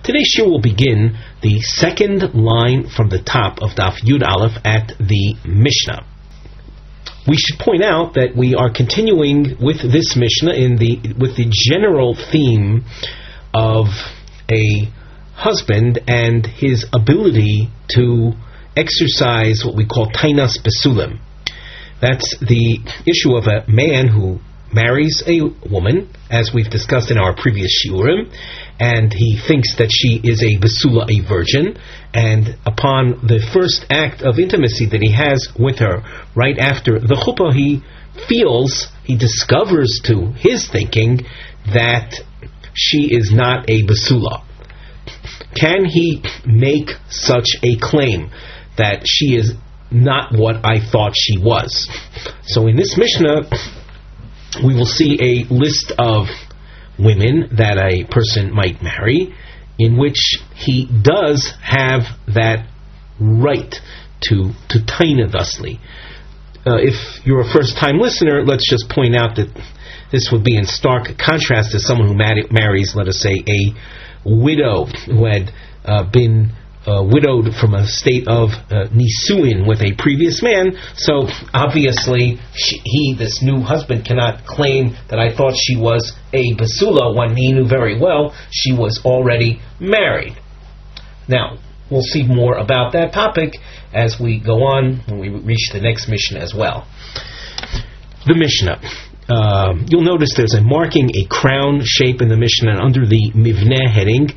Today's shiur will begin the second line from the top of Daf Yud Aleph at the Mishnah. We should point out that we are continuing with this Mishnah with the general theme of a husband and his ability to exercise what we call tainas besulim. That's the issue of a man who marries a woman, as we've discussed in our previous shiurim, and he thinks that she is a basula, a virgin, and upon the first act of intimacy that he has with her, right after the chuppah, he discovers to his thinking that she is not a basula. Can he make such a claim that she is not what I thought she was? So in this Mishnah, we will see a list of women that a person might marry, in which he does have that right to taina thusly. If you're a first-time listener, let's just point out that this would be in stark contrast to someone who marries, let us say, a widow who had been widowed from a state of nisuin with a previous man. So obviously this new husband cannot claim that I thought she was a basula when he knew very well she was already married. Now, we'll see more about that topic as we go on when we reach the next Mishnah as well. The Mishnah. You'll notice there's a marking, a crown shape in the Mishnah, and under the Mivneh heading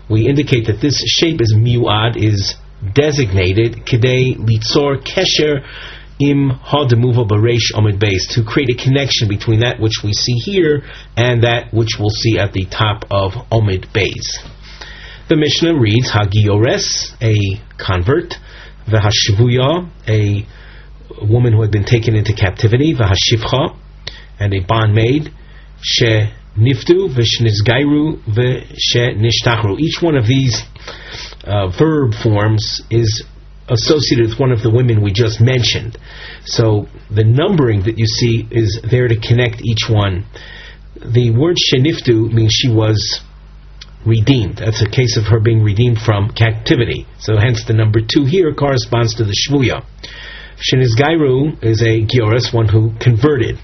we indicate that this shape is miuad, is designated kidei litzor kesher im ha-demuva b'reish amid beis, to create a connection between that which we see here and that which we'll see at the top of amid beis. The Mishnah reads hagiyores, a convert, v'hashvuya, a woman who had been taken into captivity, v'hashivcha, and a bondmaid, she niftu, v'shnizgairu, v'shenishtakru. Each one of these verb forms is associated with one of the women we just mentioned. So the numbering that you see is there to connect each one. The word sheniftu means she was redeemed. That's a case of her being redeemed from captivity. So hence the number 2 here corresponds to the shvuya. Shenizgairu is a giores, one who converted.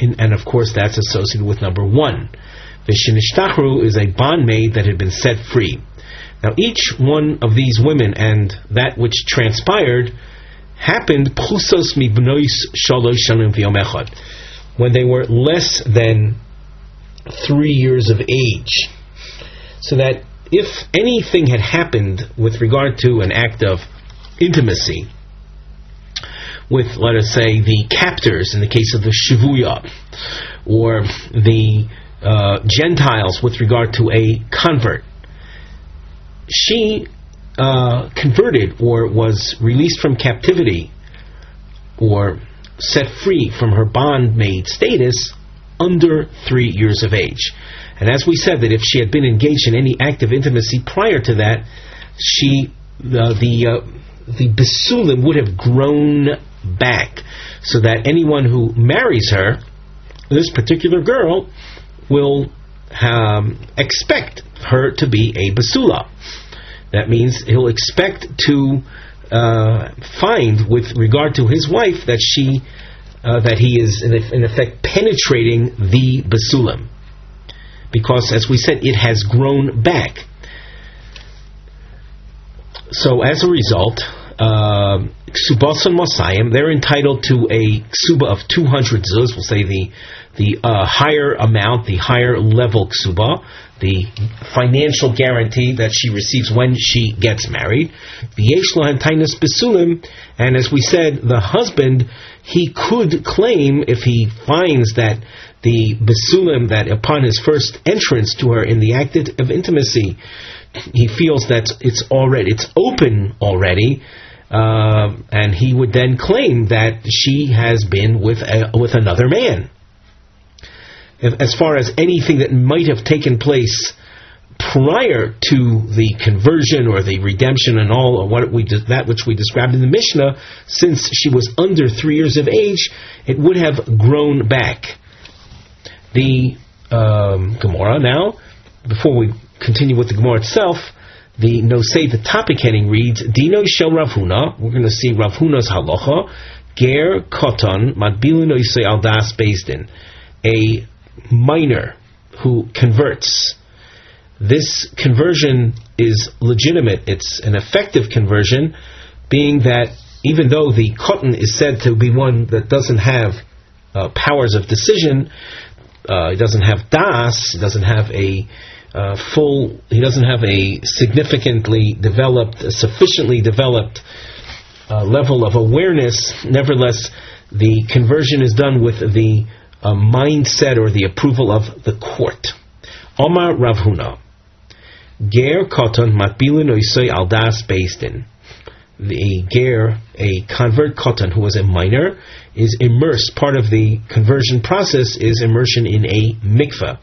And of course that's associated with number 1. Vishinishtachru is a bondmaid that had been set free. Now each one of these women and that which transpired happened plusos mibnois shalosh shanim v'yom echad, when they were less than 3 years of age. So that if anything had happened with regard to an act of intimacy with, let us say, the captors in the case of the shivuya, or the Gentiles with regard to a convert, she converted or was released from captivity or set free from her bondmaid status under 3 years of age. And as we said, that if she had been engaged in any act of intimacy prior to that, the besulim would have grown back, so that anyone who marries her, this particular girl, will expect her to be a basula. That means he'll expect to find, with regard to his wife, that he is in effect penetrating the basulim, because, as we said, it has grown back. So as a result, Kesubos and Mosayim, they're entitled to a ksuba of 200 zuz. We'll say the higher amount, the higher level ksuba, the financial guarantee that she receives when she gets married. V'yesh lo tainas besulim, and as we said, the husband, he could claim, if he finds that the besulim, that upon his first entrance to her in the act of intimacy, he feels that it's open already, and he would then claim that she has been with another man. As far as anything that might have taken place prior to the conversion or the redemption and all of that which we described in the Mishnah, since she was under 3 years of age, it would have grown back. The Gemara now, before we continue with the Gemara itself. The topic heading reads, Dino Shel Rav Huna. We're going to see Rav Huna's halacha. Ger Koton Matbilu Noisei Al Das Bezdin. A minor who converts. This conversion is legitimate. It's an effective conversion, being that even though the Koton is said to be one that doesn't have powers of decision, he doesn't have das, he doesn't have a significantly developed, sufficiently developed level of awareness. Nevertheless, the conversion is done with the mindset or the approval of the court. Omar Rav Huna, Ger Koton Matbilu Noisei Al Das Bezdin. The ger, a convert koton who was a minor, is immersed. Part of the conversion process is immersion in a mikveh.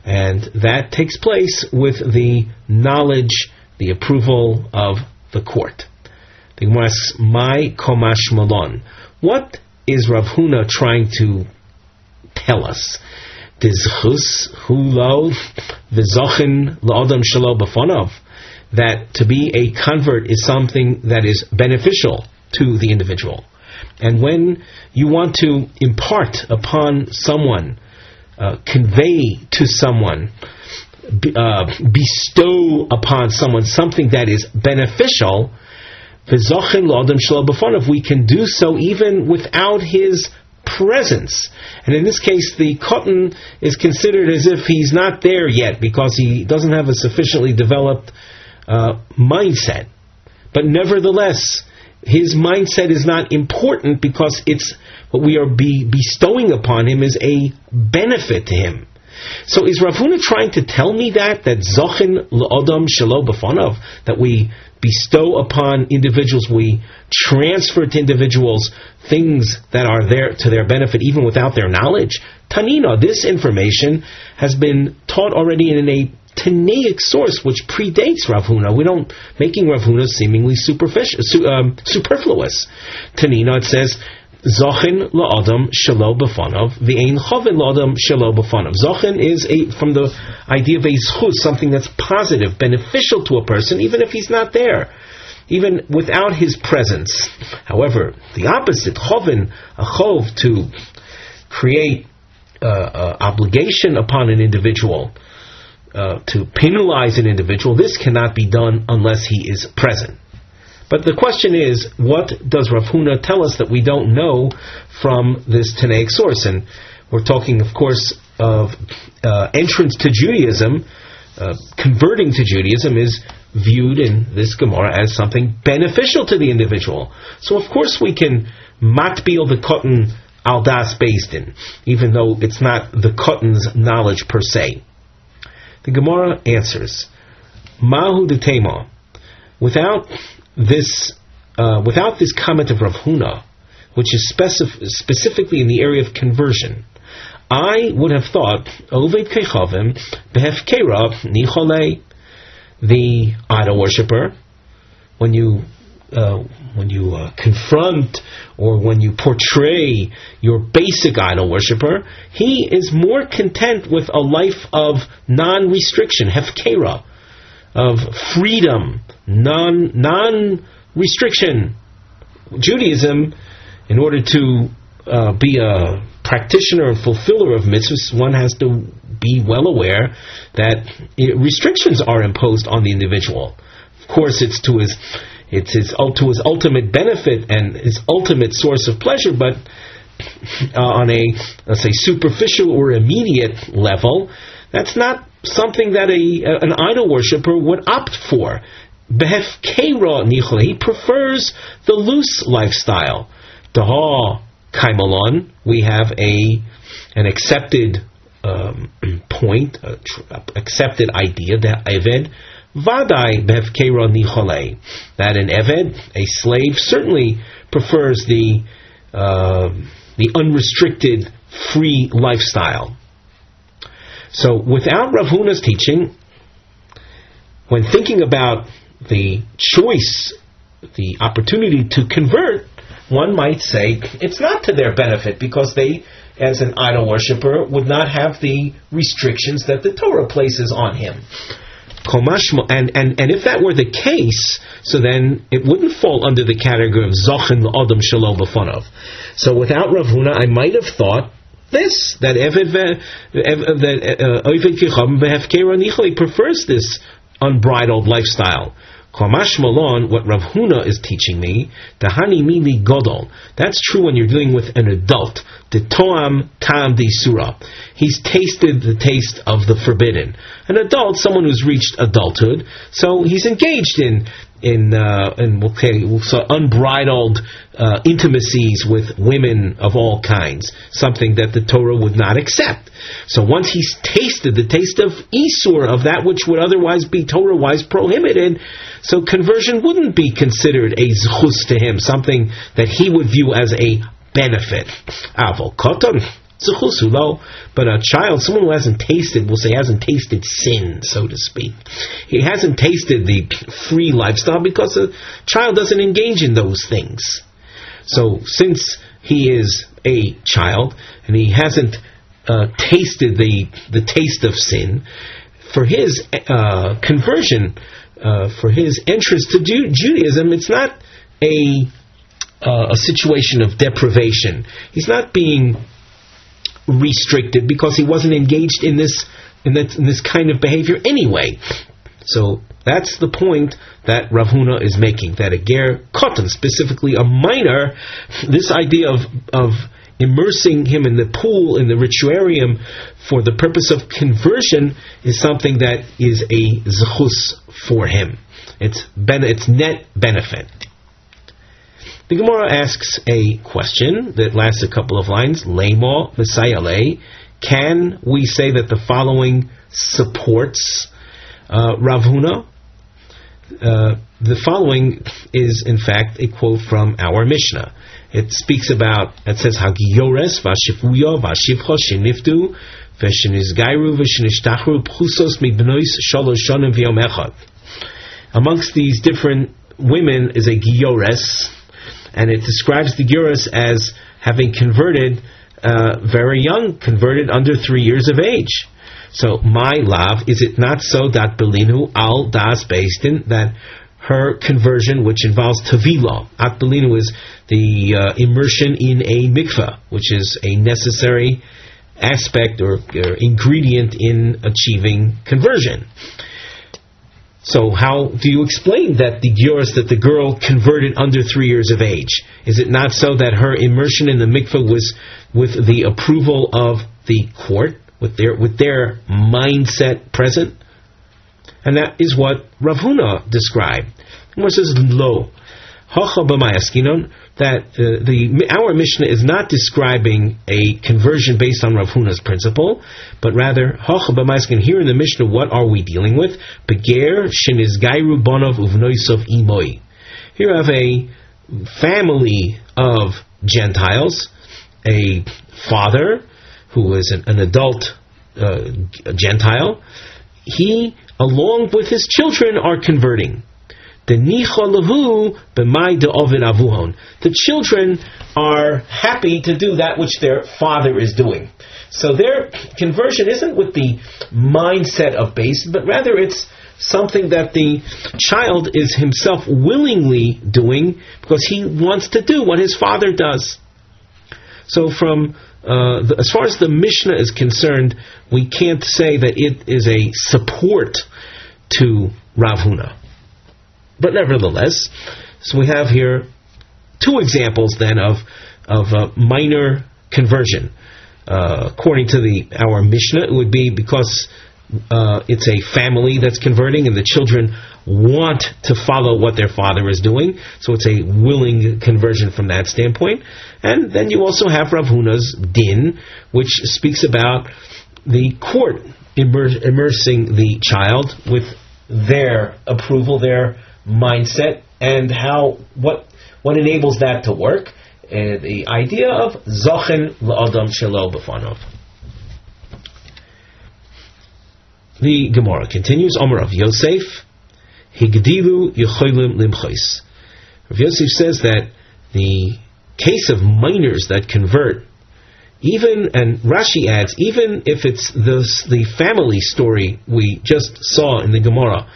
And that takes place with the knowledge, the approval of the court. The Gemara asks, Mai komash malon. What is Rav Huna trying to tell us? Dizchus hulo v'zochin la'adam shelo b'fonav. That to be a convert is something that is beneficial to the individual. And when you want to impart upon someone, convey to someone, bestow upon someone something that is beneficial, we can do so even without his presence. And in this case, the koton is considered as if he's not there yet because he doesn't have a sufficiently developed mindset. But nevertheless, his mindset is not important because it's what we are bestowing upon him is a benefit to him. So is Rav Huna trying to tell me that zochin l'odam shelo b'fonav, that we bestow upon individuals, we transfer to individuals things that are there to their benefit even without their knowledge? Tanina, this information has been taught already in a Tanaic source which predates Rav Huna. We don't making Rav Huna seemingly superfluous. Tanina, it says, Zochin la'adam shelo b'fonav v'ein chavin la'adam shelo b'fonav. Zochin is from the idea of a zchus, something that's positive, beneficial to a person, even if he's not there, even without his presence. However, the opposite, chavin, a chov, to create obligation upon an individual, to penalize an individual, this cannot be done unless he is present. But the question is, what does Rav Huna tell us that we don't know from this Tanaic source? And we're talking, of course, of entrance to Judaism. Converting to Judaism is viewed in this Gemara as something beneficial to the individual. So, of course, we can matbil the koton al das bezdin, even though it's not the koton's knowledge per se. The Gemara answers, Mahu de Tema. Without this comment of Rav Huna, which is specifically in the area of conversion, I would have thought Oved Kechavim Behefkera Nicholei, the idol worshipper, when you confront or when you portray your basic idol worshipper, he is more content with a life of non-restriction, hefkera, of freedom, non-restriction. Judaism, in order to be a practitioner and fulfiller of mitzvahs, one has to be well aware that restrictions are imposed on the individual. Of course, it's to his ultimate benefit and his ultimate source of pleasure, but on a, let's say, superficial or immediate level, that's not something that an idol worshipper would opt for. Behefkera nichole, he prefers the loose lifestyle. Daha kaimalon, we have an accepted point, accepted idea that Eved Vadai behefkera nichole, that an Eved, a slave, certainly prefers the unrestricted, free lifestyle. So, without Rav Huna's teaching, when thinking about the choice, the opportunity to convert, one might say it's not to their benefit because they, as an idol worshipper, would not have the restrictions that the Torah places on him. And if that were the case, so then it wouldn't fall under the category of Zachin L'Adam Shelo B'Fanav. So without Rav Huna, I might have thought this, that Oived Kicham V'Hefkera Nichol prefers this unbridled lifestyle. Kamash Malon, what Rav Huna is teaching me, Tahani Mili Godol. That's true when you're dealing with an adult. The Toam Tam Di Surah. He's tasted the taste of the forbidden. An adult, someone who's reached adulthood, so he's engaged in unbridled intimacies with women of all kinds, something that the Torah would not accept. So once he's tasted the taste of Isur, of that which would otherwise be Torah-wise prohibited, so conversion wouldn't be considered a zchus to him, something that he would view as a benefit. Avol koton. But a child, someone who hasn't tasted, we'll say hasn't tasted sin, so to speak. He hasn't tasted the free lifestyle because a child doesn't engage in those things. So since he is a child and he hasn't tasted the taste of sin, for his conversion, for his entrance to Judaism, it's not a situation of deprivation. He's not being restricted because he wasn't engaged in this kind of behavior anyway. So that's the point that Rav Huna is making, that a ger katan, specifically a minor, this idea of immersing him in the pool, in the rituarium, for the purpose of conversion, is something that is a zechus for him. It's net benefit. The Gemara asks a question that lasts a couple of lines. Leimo Messiah. Can we say that the following supports Rav Huna? The following is, in fact, a quote from our Mishnah. It speaks about, it says, Hagiyores v'ashifuya v'ashivcha sheniftu v'shenizgairu v'shenishtachru pchusos mibnois shalosh shonim v'yom echad. Amongst these different women is a Giyores, and it describes the Giyores as having converted very young, converted under 3 years of age. So, my love, is it not so that Belinu al das beistin, that her conversion, which involves tavila, at Belinu is the immersion in a mikveh, which is a necessary aspect or ingredient in achieving conversion. So how do you explain that the Giyos, that the girl converted under 3 years of age? Is it not so that her immersion in the mikveh was with the approval of the court, with their mindset present? And that is what Rav Huna described. It says, Lo. That our Mishnah is not describing a conversion based on Rav Huna's principle, but rather, here in the Mishnah, what are we dealing with? Beger shenizgairu bonov uvnoisov imoi. Here I have a family of Gentiles, a father who is an adult Gentile. He, along with his children, are converting. The children are happy to do that which their father is doing. So their conversion isn't with the mindset of base, but rather it's something that the child is himself willingly doing because he wants to do what his father does. So from as far as the Mishnah is concerned, we can't say that it is a support to Rav Huna. But nevertheless, so we have here two examples then of minor conversion. According to our Mishnah, it would be because it's a family that's converting and the children want to follow what their father is doing, so it's a willing conversion from that standpoint. And then you also have Rav Huna's din, which speaks about the court immersing the child with their approval, their mindset, and what enables that to work. The idea of Zochen L'Adam Shelo B'Fanov. The Gemara continues, Omer of Yosef, Higdilu Yecholim Limchos. Rav Yosef says that the case of minors that convert even, and Rashi adds, even if it's the family story we just saw in the Gemara,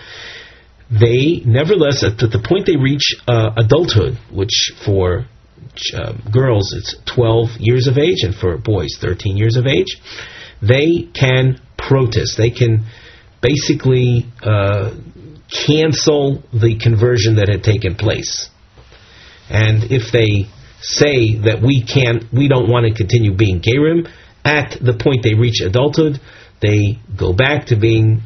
they nevertheless, at the point they reach adulthood, which for girls it's 12 years of age, and for boys 13 years of age, they can protest. They can basically cancel the conversion that had taken place. And if they say that we don't want to continue being gerim, at the point they reach adulthood, they go back to being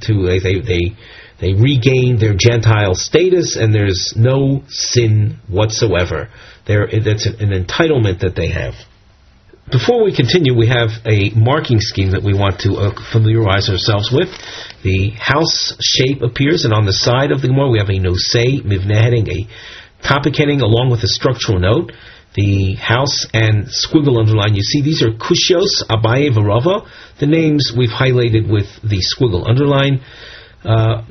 they regain their Gentile status, and there's no sin whatsoever. That's an entitlement that they have. Before we continue, we have a marking scheme that we want to familiarize ourselves with. The house shape appears, and on the side of the Gemara we have a nosei mivneh heading, a topic heading, along with a structural note. The house and squiggle underline, you see these are Kushios, Abaye, Varava. The names we've highlighted with the squiggle underline.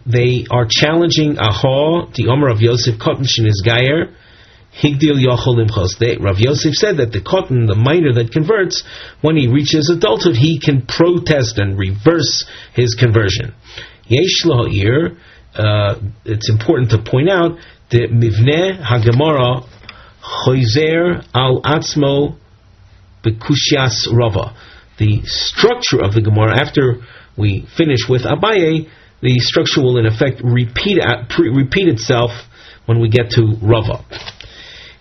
They are challenging Aha, the Omer of Yosef, Kotten Sheniz Gayer, Higdil Yochol Limchos. Rav Yosef said that the Kotten, the minor that converts, when he reaches adulthood, he can protest and reverse his conversion. Yesh Laha'ir, it's important to point out that Mivneh HaGemara Choizer Al Atzmo Bekushias Rava. The structure of the Gemara, after we finish with Abaye, the structure will in effect repeat itself when we get to Rava.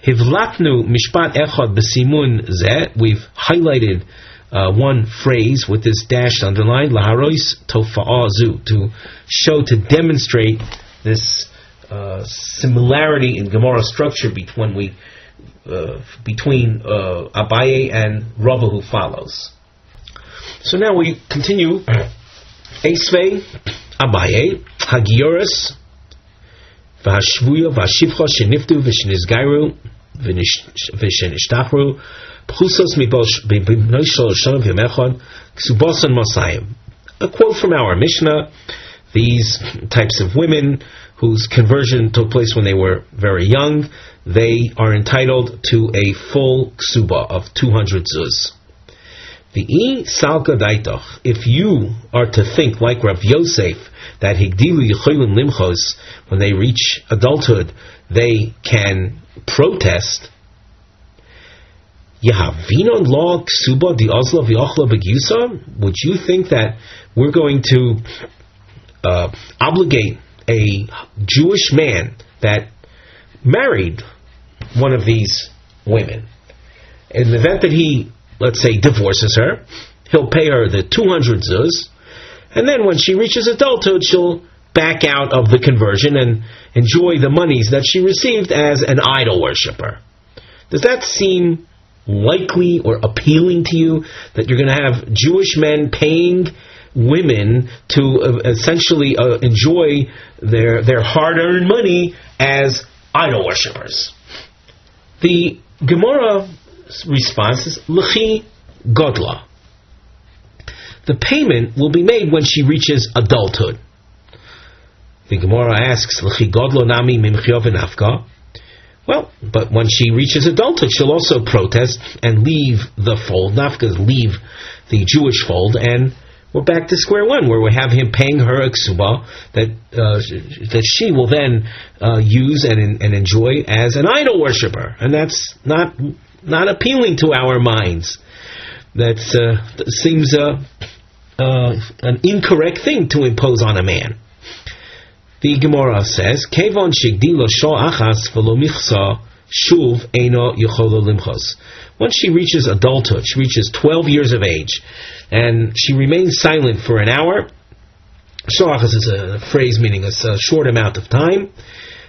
Hivlatnu mishpat echad b'simun zeh. We've highlighted one phrase with this dashed underline, laharois tofa'ah zu, to show, to demonstrate this similarity in Gemara structure between Abaye and Rava who follows. So now we continue. Esvei Abaye Hagioris V'hashvuya V'hashivcha Sheniftu V'shenizgairu V'shenishtachru Pchusos Mibnoshol Shalom V'mechon Kesubos and Mosayim. A quote from our Mishnah: these types of women whose conversion took place when they were very young, they are entitled to a full ksuba of 200 zuz. The salka daitoch, if you are to think like Rav Yosef, that higdilu yicholim limchos, when they reach adulthood, they can protest. Yahavinon law ksuba di ozla v'ochla begusa. Would you think that we're going to obligate a Jewish man that married one of these women, in the event that he, let's say, divorces her, he'll pay her the 200 zuz, and then when she reaches adulthood, she'll back out of the conversion and enjoy the monies that she received as an idol worshiper. Does that seem likely or appealing to you, that you're going to have Jewish men paying women to essentially enjoy their hard-earned money as idol worshippers? The Gemara response is L'chi Godla. The payment will be made when she reaches adulthood. The Gemara asks, L'chi Godla nami mimchyo v'nafka. Well, but when she reaches adulthood, she'll also protest and leave the fold. Nafka, leave the Jewish fold, and we're back to square one, where we have him paying her a ksuba that she will then use and enjoy as an idol worshiper, and that's not appealing to our minds. That seems an incorrect thing to impose on a man. The Gemara says, "Kevon shigdilo sho achas v'lo michsa shuv eino yicholo limchos." Once she reaches adulthood, she reaches 12 years of age, and she remains silent for an hour. Sho achas is a phrase meaning a short amount of time,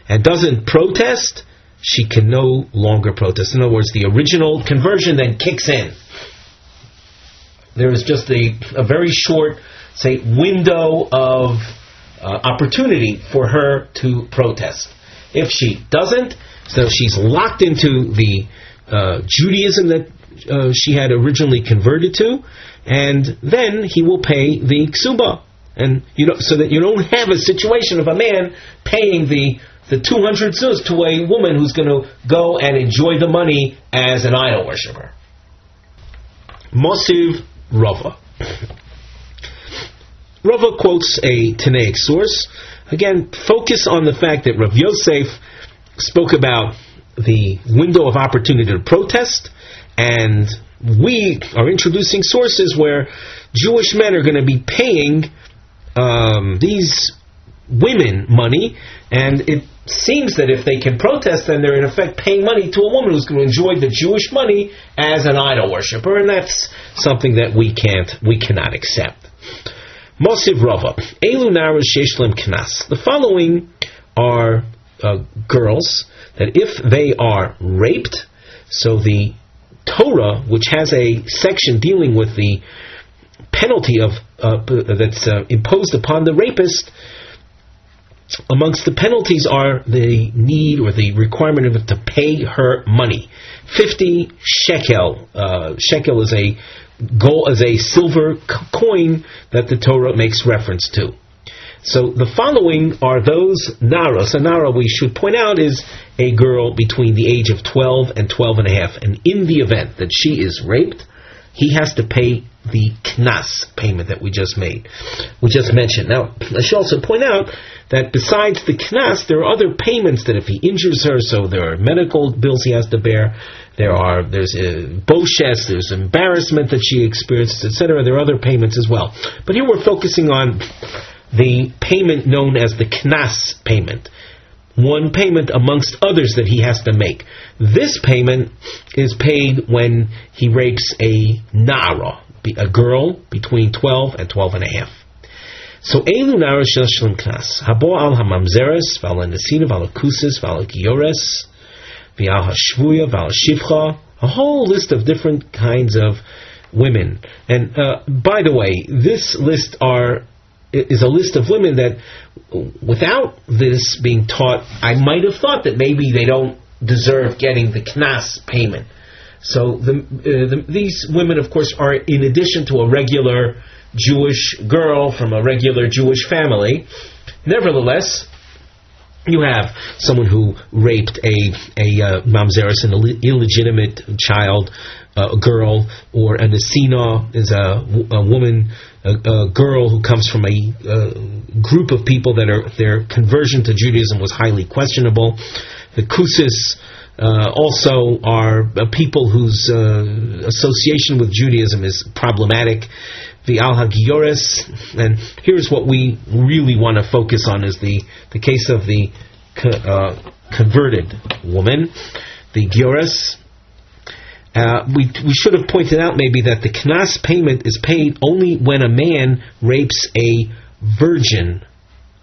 and doesn't protest, she can no longer protest. In other words, the original conversion then kicks in. There is just a very short, say, window of opportunity for her to protest. If she doesn't, so she's locked into the Judaism that she had originally converted to, and then he will pay the ksuba, and so that you don't have a situation of a man paying the 200 zuz to a woman who's going to go and enjoy the money as an idol worshiper. Mosiv Rava. Rava quotes a Tanaic source. Again, focus on the fact that Rav Yosef spoke about the window of opportunity to protest, and we are introducing sources where Jewish men are going to be paying these women money, and it seems that if they can protest, then they're in effect paying money to a woman who's going to enjoy the Jewish money as an idol worshiper, and that's something that we cannot accept. Mosiv Rava, Elu Naras Sheshlem Knas. The following are girls that if they are raped, so the Torah, which has a section dealing with the penalty of that's imposed upon the rapist, amongst the penalties are the need or the requirement of it to pay her money. 50 shekel. Shekel is a silver coin that the Torah makes reference to. So the following are those naros. A nara, we should point out, is a girl between the age of 12 and 12 and a half. And in the event that she is raped, he has to pay the knas payment that we just mentioned. Now, I should also point out that besides the knas, there are other payments that if he injures her, so there are medical bills he has to bear, there's boshes, there's embarrassment that she experiences, etc. There are other payments as well. But here we're focusing on the payment known as the knas payment. One payment amongst others that he has to make. This payment is paid when he rapes a nara, a girl between 12 and 12 and a half. So, Elu nara shel shlem knas, habo al hamamzeres, v'al hanesina, v'al hakusis, v'al hagiyores, v'al hashvuya, v'al shivcha, a whole list of different kinds of women. And by the way, this list is a list of women that, without this being taught, I might have thought that maybe they don't deserve getting the knas payment. So these women, of course, are in addition to a regular Jewish girl from a regular Jewish family. Nevertheless, you have someone who raped a mamzeres, an illegitimate child, a girl, or a nesina is a woman, a girl who comes from a group of people that their conversion to Judaism was highly questionable. The kusis also are people whose association with Judaism is problematic. The al-hagiyores, and here's what we really want to focus on, is the case of the converted woman, the giores. We should have pointed out maybe that the knas payment is paid only when a man rapes a virgin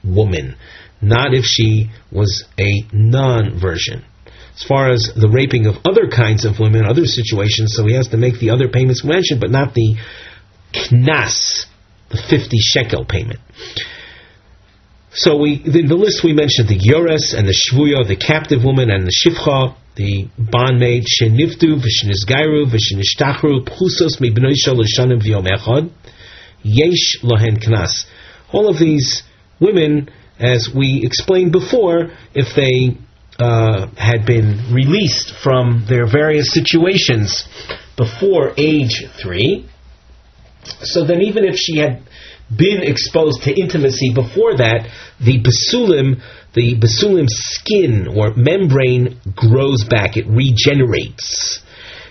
woman, not if she was a non-virgin. As far as the raping of other kinds of women, other situations, so he has to make the other payments mentioned, but not the knas, the 50 shekel payment. So in the list we mentioned the yores and the shvuya, the captive woman, and the shivcha, the bondmaid, shenivdu, v'shenizgairu, v'shenishtachru, pchusos mibnoi shaloshanim v'yom echad, yesh lohen knas. All of these women, as we explained before, if they had been released from their various situations before age 3, so then even if she had been exposed to intimacy before that, the basulim skin or membrane grows back, it regenerates,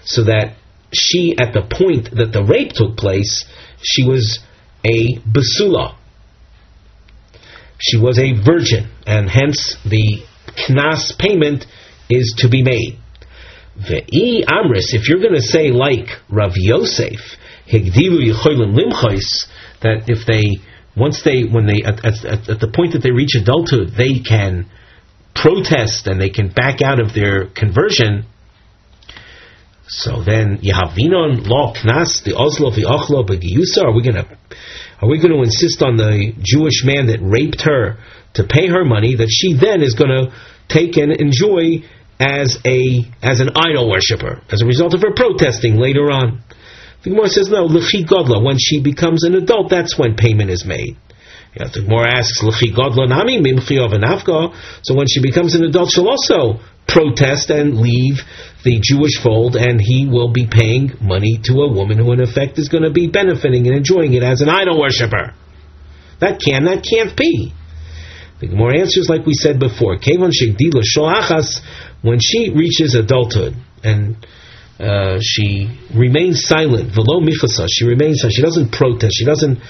so that she, at the point that the rape took place, she was a basula. She was a virgin, and hence the knas payment is to be made. Ve'i amris, if you're going to say like Rav Yosef, higdilu yicholim limchos, that if at the point that they reach adulthood, they can protest and they can back out of their conversion, so then yahavinon lo knas the ozlo v'ochlo b'giyusa. Are we going to insist on the Jewish man that raped her to pay her money, that she then is going to take and enjoy as an idol worshiper as a result of her protesting later on? The Gemara says no. L'chi godla, when she becomes an adult, that's when payment is made. The Gemara asks, L'chi godla nami mimchi of an afka. So when she becomes an adult, she'll also protest and leave the Jewish fold, and he will be paying money to a woman who in effect is going to be benefiting and enjoying it as an idol worshiper. That can't be. The Gemara answers like we said before. When she reaches adulthood and she remains silent, she remains silent, she doesn't protest, she doesn't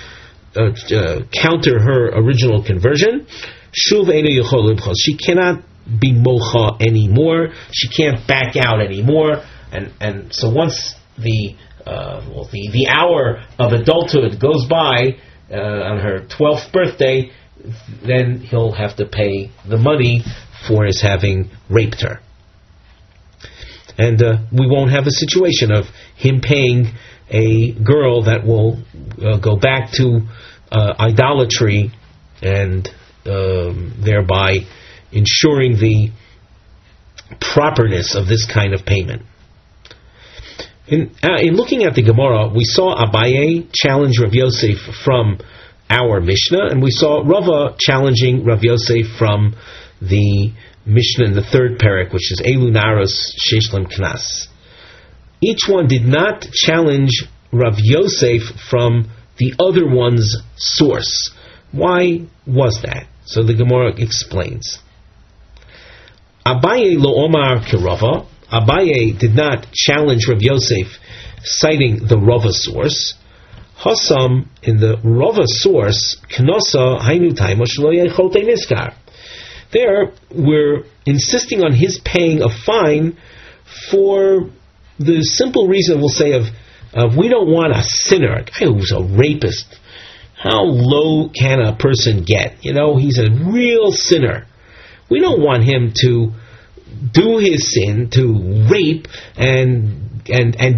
counter her original conversion, she cannot be mocha anymore, she can't back out anymore, and so once the hour of adulthood goes by on her 12th birthday, then he'll have to pay the money for his having raped her. And we won't have a situation of him paying a girl that will go back to idolatry and thereby ensuring the properness of this kind of payment. In looking at the Gemara, we saw Abaye challenge Rav Yosef from our Mishnah, and we saw Rava challenging Rav Yosef from the Mishnah in the third parak, which is Elu Naros Sheshlem Knas. Each one did not challenge Rav Yosef from the other one's source. Why was that? So the Gemara explains. Abaye lo omar kirava. Abaye did not challenge Rav Yosef citing the Rava source. Hasam, in the Rava source, Knosa Hainu Taimo Shelo Yechote Niskar. There, we're insisting on his paying a fine for the simple reason, we'll say, of we don't want a sinner, a guy who's a rapist. How low can a person get? He's a real sinner. We don't want him to do his sin, to rape and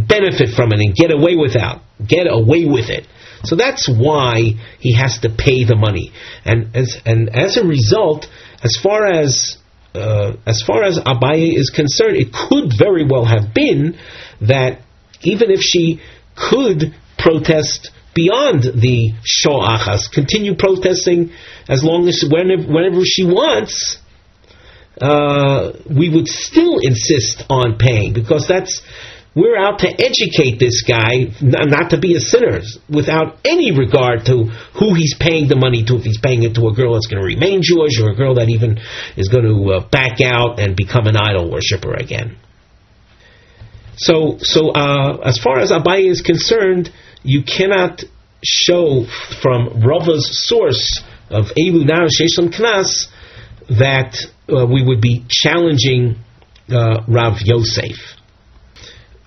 benefit from it and get away with it. So that's why he has to pay the money. And as a result, as far as Abaye is concerned, it could very well have been that even if she could protest beyond the sho'achas, continue protesting as long as whenever she wants, we would still insist on paying, because we're out to educate this guy not to be a sinner, without any regard to who he's paying the money to, if he's paying it to a girl that's going to remain Jewish, or a girl that even is going to back out and become an idol worshiper again. So as far as Abaye is concerned, you cannot show from Rava's source of Elu Nar Sheshem Knas that we would be challenging Rav Yosef.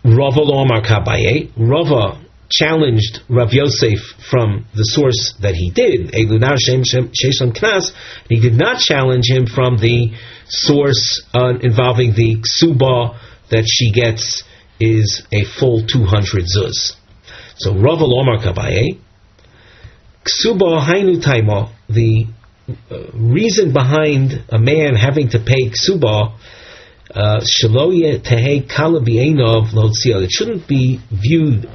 Rava lo amar k'Abaye. Rava challenged Rav Yosef from the source that he did, Elu Nar Sheshem Knas. He did not challenge him from the source involving the ksuba that she gets is a full 200 zuz. So Rava lo amar k'Abaye. Ksuba hainu taima. The reason behind a man having to pay ksuba, it shouldn't be viewed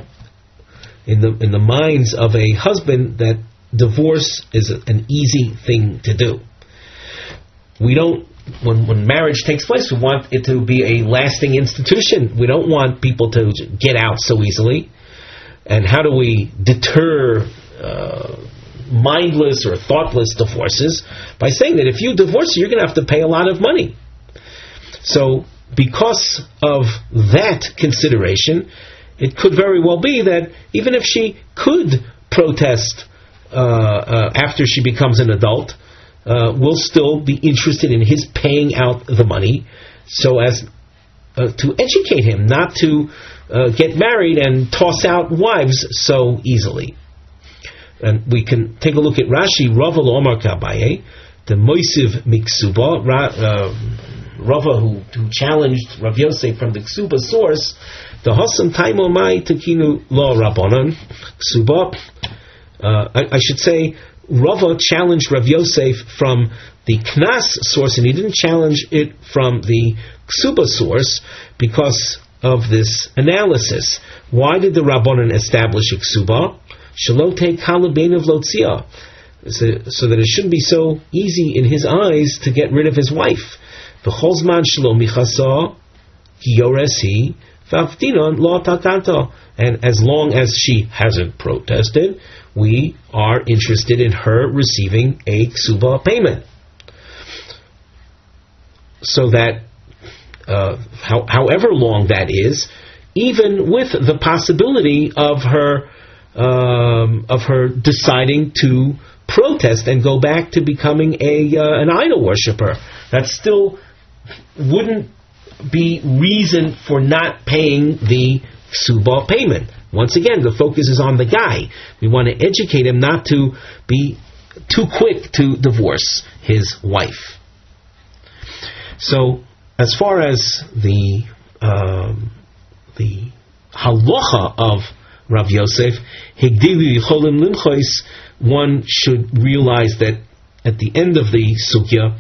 in the minds of a husband that divorce is an easy thing to do. We don't, when marriage takes place, we want it to be a lasting institution. We don't want people to get out so easily. And how do we deter mindless or thoughtless divorces? By saying that if you divorce, you're going to have to pay a lot of money. So, because of that consideration, it could very well be that even if she could protest after she becomes an adult, we'll still be interested in his paying out the money, so as to educate him not to get married and toss out wives so easily. And we can take a look at Rashi. Rava lo amar k'Abaye, the Moisiv miksuba. Rava, who challenged Rav Yosef from the Ksuba source, the Hasam Taimo Mai Tekinu Lo Rabbanon Ksuba. I should say, Rava challenged Rav Yosef from the Knas source, and he didn't challenge it from the Ksuba source because of this analysis. Why did the Rabbanon establish a Ksuba? Shalote Kalabein of Lotzia. so that it shouldn't be so easy in his eyes to get rid of his wife. V'cholzman shelo michasa yoresi v'aftinon lo takanto. And as long as she hasn't protested, we are interested in her receiving a ksuba payment. So that, however long that is, even with the possibility of her deciding to protest and go back to becoming an idol worshiper, that still wouldn't be reason for not paying the ksuba payment. Once again, the focus is on the guy. We want to educate him not to be too quick to divorce his wife. So, as far as the halacha of Rav Yosef, one should realize that at the end of the sugya,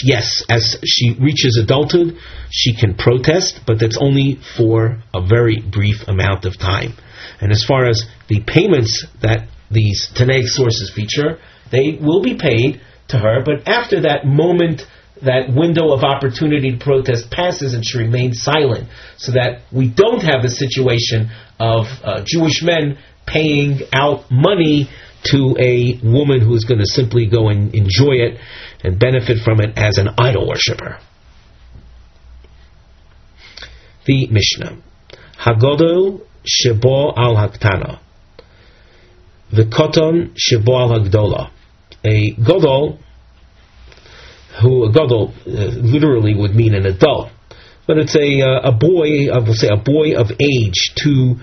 yes, as she reaches adulthood, she can protest, but that's only for a very brief amount of time. And as far as the payments that these Tanaic sources feature, they will be paid to her, but after that moment, that window of opportunity to protest passes, and she remains silent, so that we don't have the situation of Jewish men paying out money to a woman who's going to simply go and enjoy it and benefit from it as an idol worshiper. The Mishnah. Hagodol shebo al haktana. V'koton shebo al hagdola. A godol, who a godol literally would mean an adult, but it's a boy, I will say a boy of age to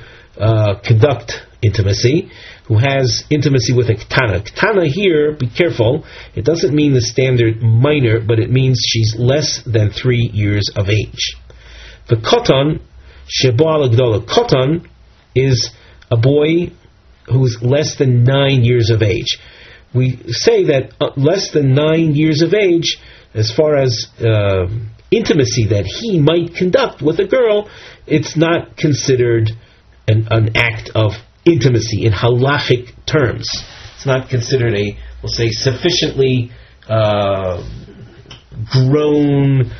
conduct intimacy, who has intimacy with a ketana. Ketana here, be careful, it doesn't mean the standard minor, but it means she's less than 3 years of age. The koton, shebo al hagdola. Koton is a boy who's less than 9 years of age. We say that less than 9 years of age, as far as intimacy that he might conduct with a girl, it's not considered an act of intimacy in halachic terms. It's not considered we'll say, sufficiently grown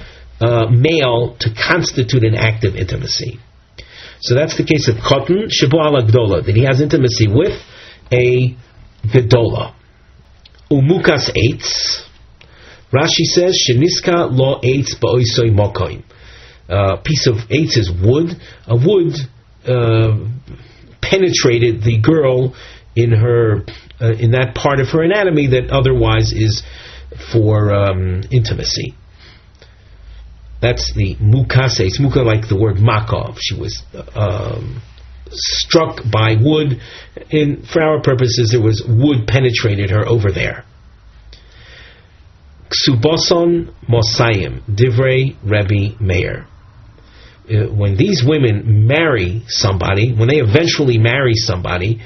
male to constitute an act of intimacy. So that's the case of koton shebo al hagdola, that he has intimacy with a gedola. Umukas eitz. Rashi says, Sheniska lo eitz ba'oisoi mokoim. Piece of eitz is wood. A wood penetrated the girl in her in that part of her anatomy that otherwise is for intimacy. That's the mukas eitz. Muka, like the word makov. She was struck by wood. For our purposes, there was wood penetrated her over there. Kesuboson mosayim, divrei Rabbi Meir. When these women marry somebody, when they eventually marry somebody,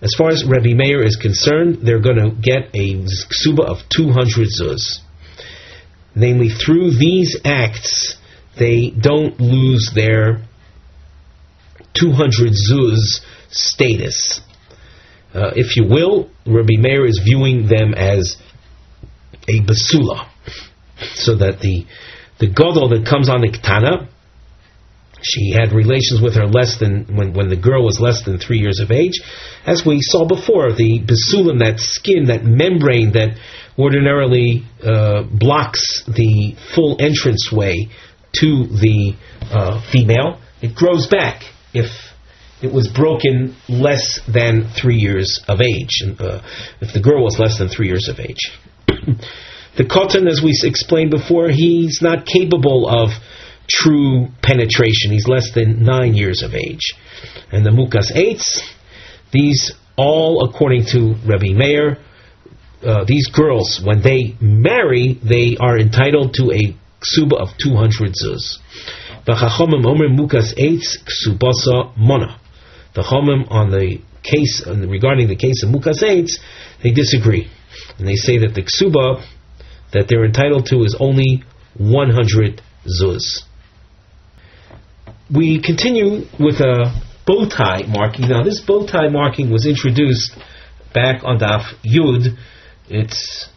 as far as Rabbi Meir is concerned, they're going to get a ksuba of 200 zuz. Namely, through these acts, they don't lose their 200 zuz status. If you will, Rabbi Meir is viewing them as a basula, so that the gadol that comes on the ketana, she had relations with her less than when the girl was less than 3 years of age. As we saw before, the basulim, that skin, that membrane that ordinarily blocks the full entranceway to the female, it grows back if it was broken less than 3 years of age, if the girl was less than 3 years of age. The koton, as we explained before, he's not capable of true penetration. He's less than 9 years of age. And the mukas eitz, these all, according to Rabbi Meir, these girls, when they marry, they are entitled to a ksuba of 200 zuz. The chachamim omer mukas eitz ksubasa mona. The chachamim on the case regarding the case of mukas eitz, they disagree, and they say that the ksuba that they're entitled to is only 100 zuz. We continue with a bow tie marking. Now, this bow tie marking was introduced back on Daf Yud, it's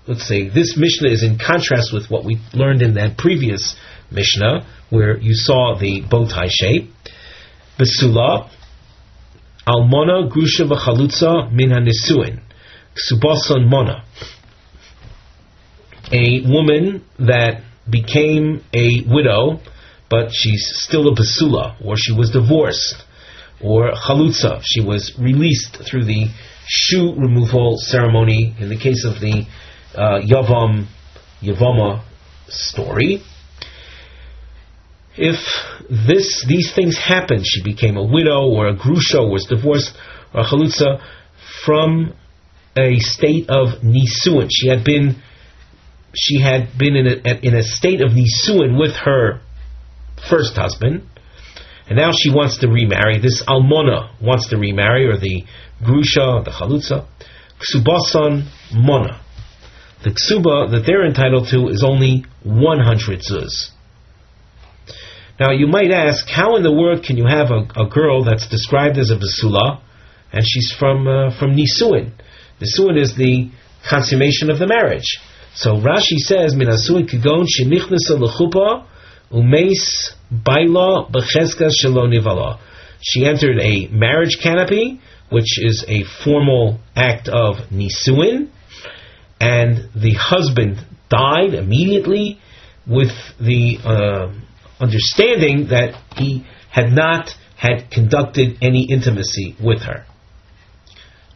let's say this Mishnah is in contrast with what we learned in that previous Mishnah, where you saw the bow tie shape. Besula, Almona Grusha v'Chalutza min haNisuin, Kesubos Mona. A woman that became a widow, but she's still a Besula, or she was divorced, or Chalutza, she was released through the shoe removal ceremony, in the case of the Yavama story. If these things happened, she became a widow, or a Grusha, was divorced, or a Chalutza, from a state of Nisuin. She had been in a state of Nisuin with her first husband, and now she wants to remarry. This Almona wants to remarry, or the Grusha, the Chalutza. Kesubos Mona. The Ksuba that they're entitled to is only 100 zuz. Now you might ask, how in the world can you have a girl that's described as a Besula, and she's from Nisuin? Nisuin is the consummation of the marriage. So Rashi says, Min Nisuin Kigon Shenichnesa Lechupa Umeis Baila Becheskas Shelo Nivala. She entered a marriage canopy, which is a formal act of Nisuin, and the husband died immediately with the understanding that he had not had conducted any intimacy with her.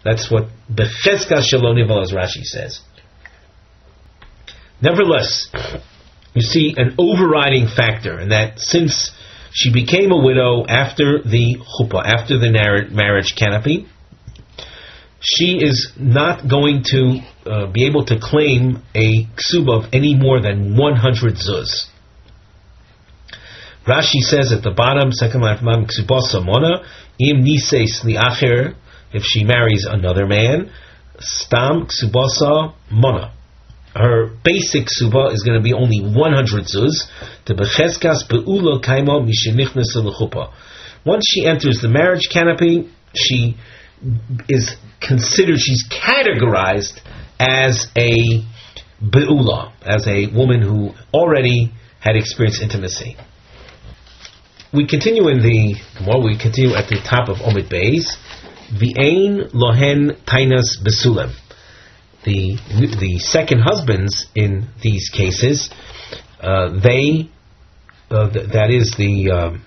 That's what Becheskas Shelo Nivala, as Rashi says. Nevertheless, you see an overriding factor in that since she became a widow after the chuppah, after the marriage canopy, she is not going to be able to claim a ksuba of any more than 100 zuz. Rashi says at the bottom, second line from Kesubos Mona, im nises li'acher, if she marries another man, stam Kesubos Mona. Her basic ksuba is going to be only 100 zuz. To becheskas be'ula kaimo mishenichnes lechuppah. Once she enters the marriage canopy, she is considered, she's categorized as a be'ula, as a woman who already had experienced intimacy. We continue in the Gemara. We continue at the top of Omid Beis. V'ein lohen tainas besulem. The second husbands in these cases, that is the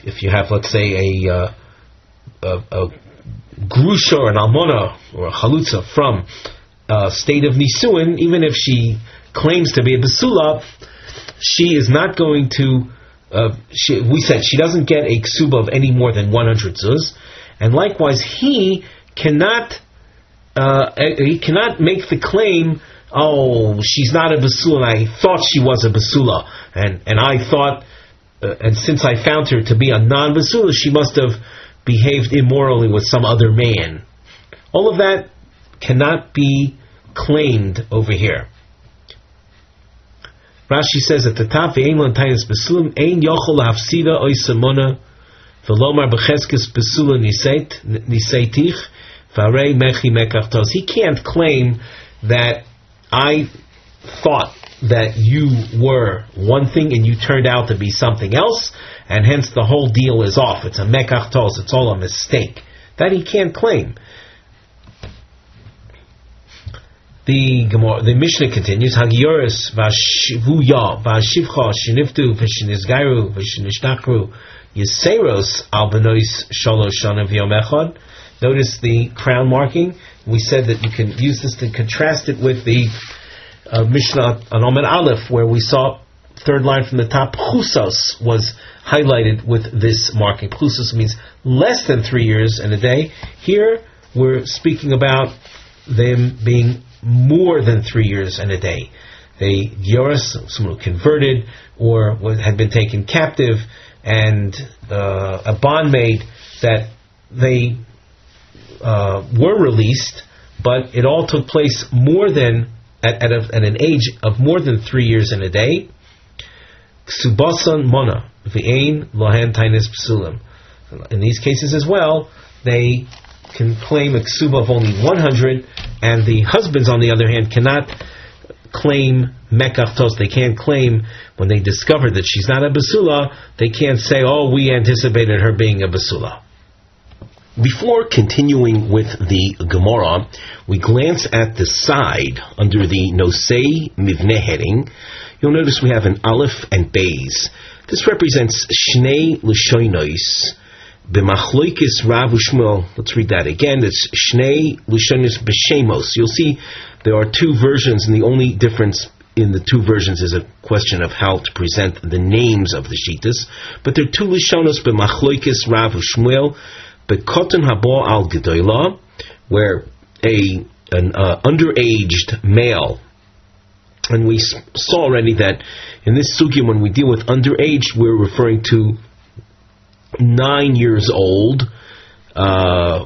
if you have, let's say, a grusha or an almona or a chalutza from a state of nisuin, even if she claims to be a besula, she is not going to. We said she doesn't get a ksuba of any more than 100 zuz, and likewise he cannot make the claim, oh, she's not a basula, and I thought she was a basula, and I thought, and since I found her to be a non-basula, she must have behaved immorally with some other man. All of that cannot be claimed over here. Rashi says at the top, "Ve'ein lo tainas besulim ein yochol hafsida oisamona v'lomar becheskes besula niseitich v'arei mechi mekachtos." He can't claim that I thought that you were one thing and you turned out to be something else, and hence the whole deal is off. It's a mekachtos. It's all a mistake. That he can't claim. The Mishnah continues, Hagioris v'ashivuya v'ashivcha sheniftu v'shenizgairu v'shenishnachru yiseros al benois shalosh shana v'yom echad. Notice the crown marking. We said that you can use this to contrast it with the Mishnah on Omer Aleph, where we saw third line from the top, Chusos was highlighted with this marking. Chusos means less than 3 years and a day. Here we're speaking about them being more than 3 years and a day. They Gioris, someone who converted or had been taken captive, and a bondmaid that they were released, but it all took place more than at an age of more than 3 years and a day. Kesubos Mona v'ein lohen tainis psulim. In these cases as well, they can claim a ksuba of only 100, and the husbands, on the other hand, cannot claim mekachtos. They can't claim when they discover that she's not a basula. They can't say, "Oh, we anticipated her being a basula." Before continuing with the Gemara, we glance at the side under the Nosei Mivneh heading. You'll notice we have an Aleph and Beis. This represents Shnei Lashonos b'machloikis Rav u'Shmuel. Let's read that again. It's Shnei Lashonos b'Shemos. You'll see there are two versions, and the only difference in the two versions is a question of how to present the names of the Shitas. But there are two Lashonos b'machloikis Rav u'Shmuel. Bekoton habo al gedola, where an underaged male, and we saw already that in this sugya, when we deal with underage, we're referring to 9 years old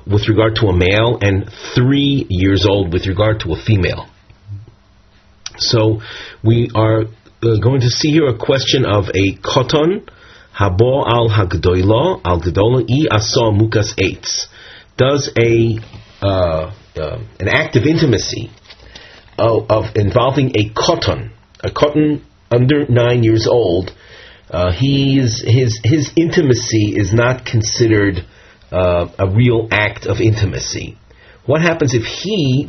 with regard to a male, and 3 years old with regard to a female. So we are going to see here a question of a koton habo al hagdoila al gedola I asa mukas eitz. Does an act of intimacy of involving a koton under 9 years old, his intimacy is not considered a real act of intimacy. What happens if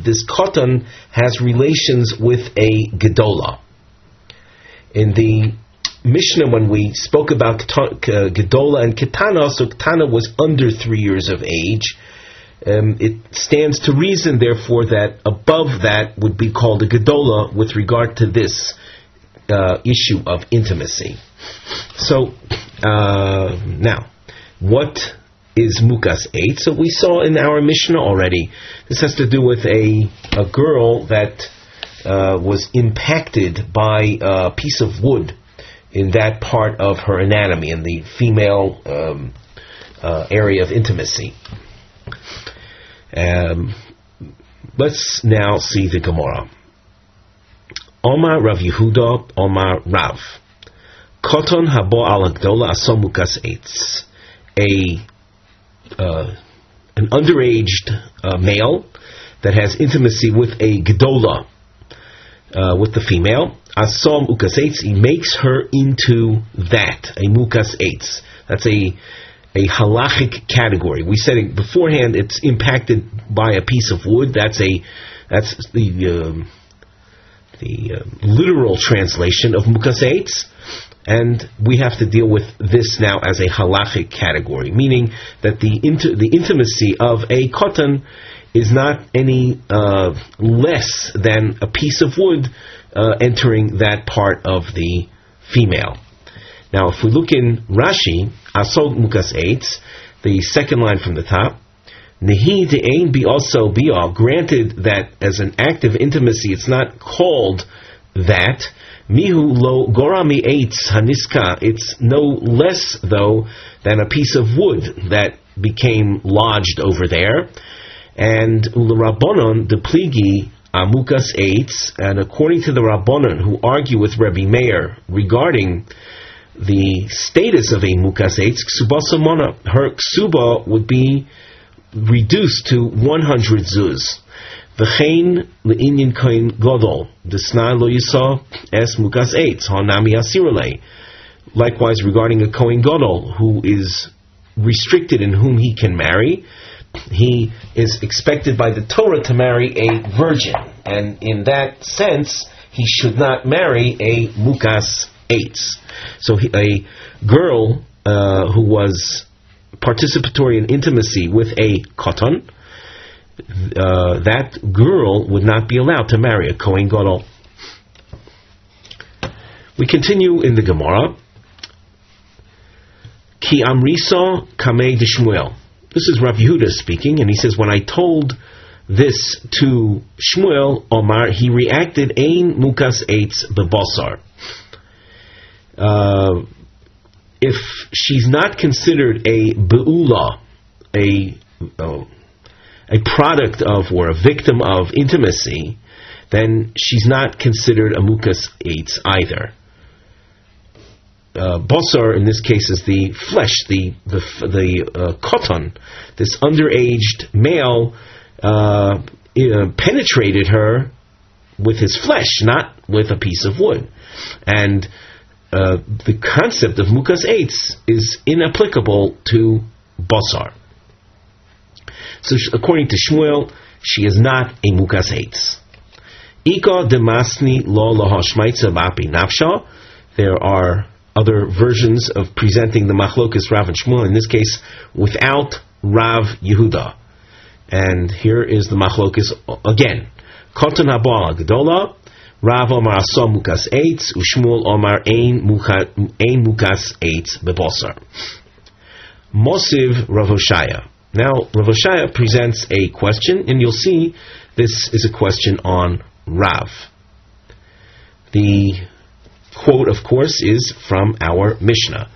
this koton, has relations with a gedola? In the Mishnah, when we spoke about gedola and ketana, so ketana was under 3 years of age. It stands to reason, therefore, that above that would be called a gedola with regard to this issue of intimacy. So, now, what is mukas 8? So we saw in our Mishnah already, this has to do with a girl that was impacted by a piece of wood in that part of her anatomy, in the female area of intimacy. Let's now see the Gemara. Omar Rav Yehuda, Omar Rav. Koton habo al agdola aso mukas eitz. An underaged male that has intimacy with a gedola, with the female, asom mukas eitz, he makes her into that, a mukas eitz. That's a halachic category. We said it beforehand, it's impacted by a piece of wood. That's the literal translation of mukas eitz, and we have to deal with this now as a halachic category, meaning that the intimacy of a koton is not any less than a piece of wood entering that part of the female. Now, if we look in Rashi, Asod Mukas Eitz, the second line from the top, Nehi de'ein bi also bi'al, granted that as an act of intimacy it's not called that, Mihu lo gorami eitz haniska, it's no less, though, than a piece of wood that became lodged over there. And Rabbanon de pligi amukas eitz, and according to the Rabbanon who argue with Rebbe Meir regarding the status of a mukas eitz, Kesubos amona, her ksuba would be reduced to 100 zuz. V'chein le'inyan kohen godol, desna lo yisa es mukas eitz, hanami asirale. Likewise, regarding a kohen godol who is restricted in whom he can marry, he is expected by the Torah to marry a virgin, and in that sense, he should not marry a mukas eitz. So a girl who was participatory in intimacy with a koton, that girl would not be allowed to marry a kohen gadol. We continue in the Gemara. Ki amrisa kamei de Shmuel. This is Rav Yehuda speaking, and he says, when I told this to Shmuel, Omar, he reacted, Ein mukas eitz bebasar. If she's not considered a be'ula, a product of or a victim of intimacy, then she's not considered a mukas eitz either. bosar in this case is the flesh, the koton. This underaged male penetrated her with his flesh, not with a piece of wood. And the concept of mukas eitz is inapplicable to bosar. So according to Shmuel, she is not a mukas eitz. Ika demasni lo lahashmaitza bapi nafsha. There are other versions of presenting the machlokas Rav and Shmuel, in this case without Rav Yehuda. And here is the machlokas again. Koton haba gedola, Rav Omar aso mukas eitz, u'Shmuel Omar ein mukas eitz bebosar. Mosiv Rav Hoshaya. Now Rav Hoshaya presents a question, and you'll see this is a question on Rav. The quote, of course, is from our Mishnah.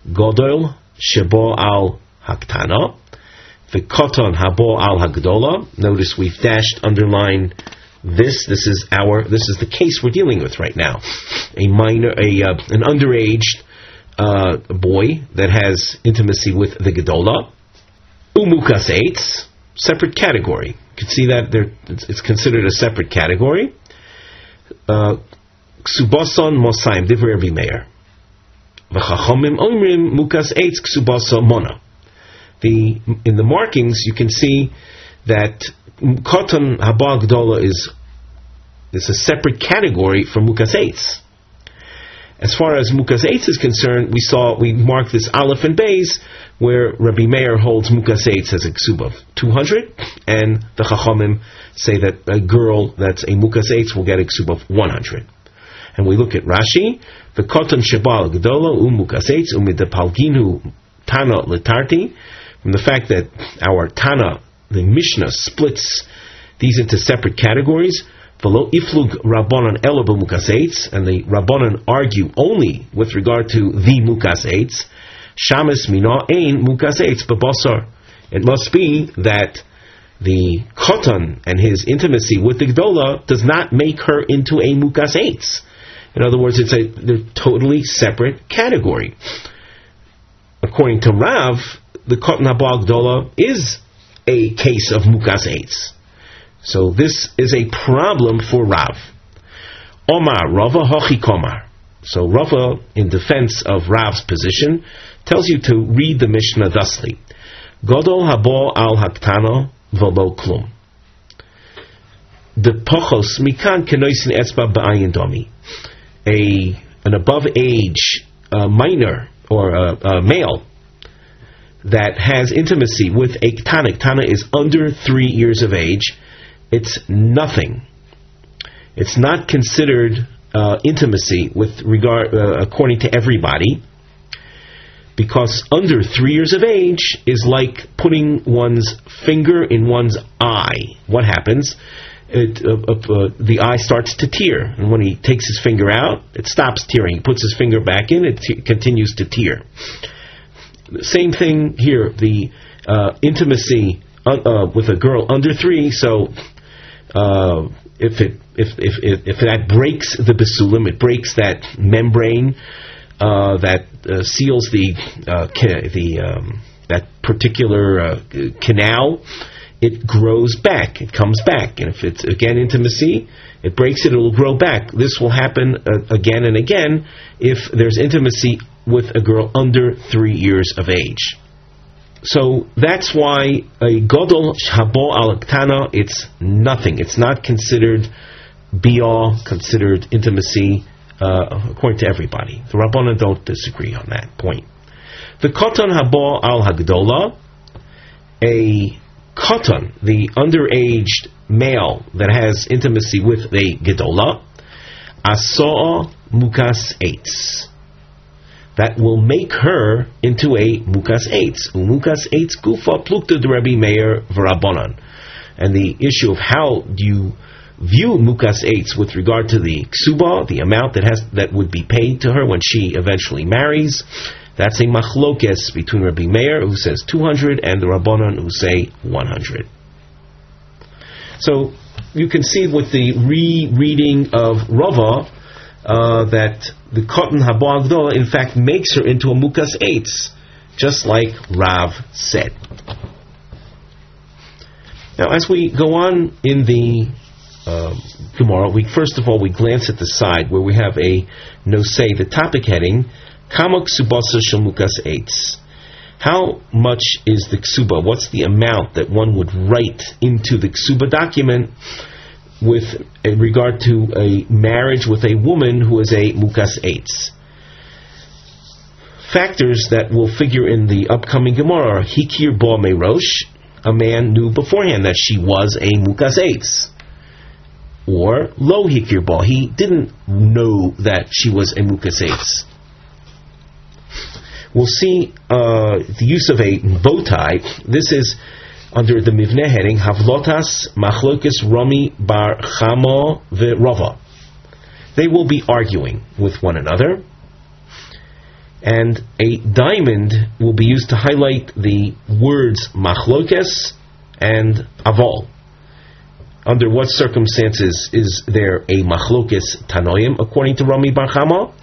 Godol shebo al haktana, v'koton habo al hagdola. Notice we've dashed, underline this. This is the case we're dealing with right now. An underaged boy that has intimacy with the gedola. Umukas eitz, separate category. You can see that it's considered a separate category. Ksubason mosaim divrei Rabbi Meir. V'chachomim omrim mukas eitz ksubason mona. In the markings you can see that koton haba gdola is a separate category from mukas eitz. As far as mukas eitz is concerned, we marked this aleph and beis, where Rabbi Meir holds mukas eitz as a ksuba of 200, and the chachamim say that a girl that's a mukas eitz will get a ksuba of 100. And we look at Rashi, the koton shebal gdola mukas eitz umidapalginu tana letarti, from the fact that our Tana, the Mishnah, splits these into separate categories. V'lo iflug rabbanon elo b'mukas eitz, and the rabbanon argue only with regard to the mukas eitz. Shamis mina ein mukas eitz b'basar. It must be that the koton and his intimacy with the gdola does not make her into a mukas eitz. In other words, they're totally separate category. According to Rav, the koton haba gdola is a case of mukas eitz. So this is a problem for Rav. Omar Rava hochi komar. So Rava, in defense of Rav's position, tells you to read the Mishnah thusly: Godol habo al haktano v'lo klum. The pochos mikan kenoisin etzba ba'ayin domi. An above age minor or a male that has intimacy with a ktana. Ktana is under 3 years of age. It's nothing. It's not considered intimacy with regard, according to everybody, because under 3 years of age is like putting one's finger in one's eye. What happens? The eye starts to tear, and when he takes his finger out, it stops tearing. He puts his finger back in, it continues to tear. Same thing here. The intimacy with a girl under 3. So if that breaks the basulim, it breaks that membrane that seals that particular canal. It grows back. It comes back, and if it's again intimacy, it breaks it. It will grow back. This will happen again and again if there's intimacy with a girl under 3 years of age. So that's why a godol habo al ktana, it's nothing. It's not considered be-all, considered intimacy, according to everybody. The Rabbanan don't disagree on that point. The koton habo al hagdola, a koton, the underaged male that has intimacy with a gedola, aso'a mukas eitz. That will make her into a mukas eitz. Mukas eitz gufa plukta de Rabbi Meir v'Rabbanan. And the issue of how do you view mukas eitz with regard to the ksuba, the amount that would be paid to her when she eventually marries, that's a machlokes between Rabbi Meir, who says 200, and the Rabbanan, who say 100. So you can see with the rereading of Rava that the Kotan Haba Agdola in fact makes her into a Mukas Eitz, just like Rav said. Now, as we go on in the Gemara, first of all we glance at the side where we have a nosei, the topic heading, Kama Kesubos shel Mukas Eitz. How much is the ksuba? What's the amount that one would write into the ksuba document with regard to a marriage with a woman who is a Mukas Eitz? Factors that will figure in the upcoming Gemara are Hikir Bo Merosh, a man knew beforehand that she was a Mukas Eitz. Or Lo Hikir Bo, he didn't know that she was a Mukas Eitz. We'll see the use of a bow tie. This is under the Mivneh heading, Havlotas Machlokes Rami Bar Chamo V'Rava. They will be arguing with one another, and a diamond will be used to highlight the words Machlokes and Avol. Under what circumstances is there a Machlokes Tanoim, according to Rami Bar Chamo?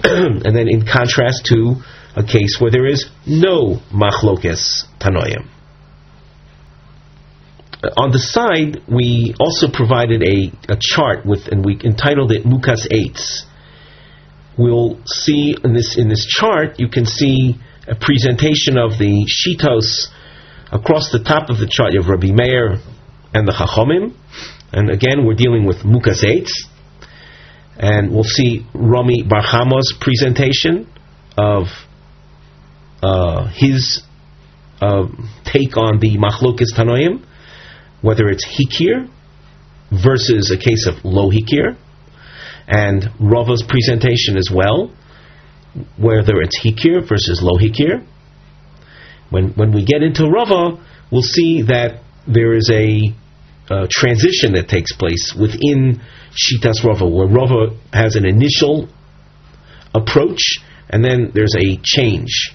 And then in contrast to a case where there is no Machlokes Tanoim. On the side, we also provided a chart and we entitled it Mukas Eitz. We'll see in this chart, you can see a presentation of the shitos across the top of the chart. You have Rabbi Meir and the Chachomim, and again we're dealing with Mukas Eitz, and we'll see Rami Bar Chamo's presentation of his take on the Machlokes Tanoim, whether it's Hikir versus a case of Lo Hikir, and Rava's presentation as well, whether it's Hikir versus Lo Hikir. When we get into Rava, we'll see that there is a transition that takes place within Shitas Rava, where Rava has an initial approach, and then there's a change.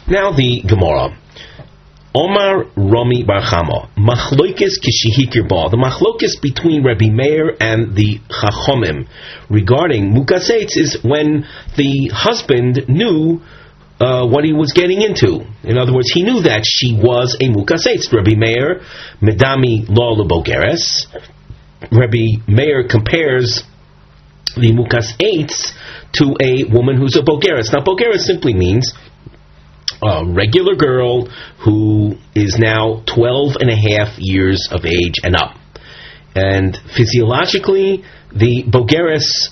Now the Gemara. Omar Rami Bar Chamo, Machlokes Kishihikir Ba. The Machlokes between Rabbi Meir and the Chachomim regarding Mukas Eitz is when the husband knew what he was getting into. In other words, he knew that she was a Mukas Eitz. Rabbi Meir, Medami Lo Lebogeres. Rabbi Meir compares the Mukas Eitz to a woman who's a Bogeres. Now, Bogeres simply means a regular girl who is now 12 and a half years of age and up. And physiologically, the Bogeres,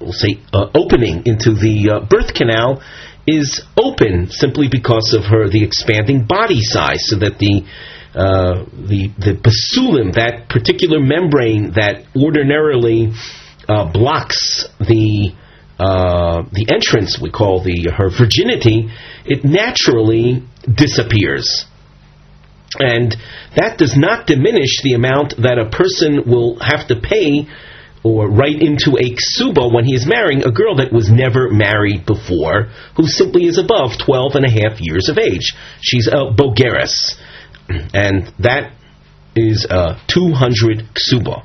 we'll say, opening into the birth canal is open simply because of the expanding body size, so that the basulim, that particular membrane that ordinarily blocks the entrance, we call her virginity, it naturally disappears. And that does not diminish the amount that a person will have to pay or write into a ksuba when he is marrying a girl that was never married before, who simply is above 12 and a half years of age. She's a bogeres, and that is 200 ksuba.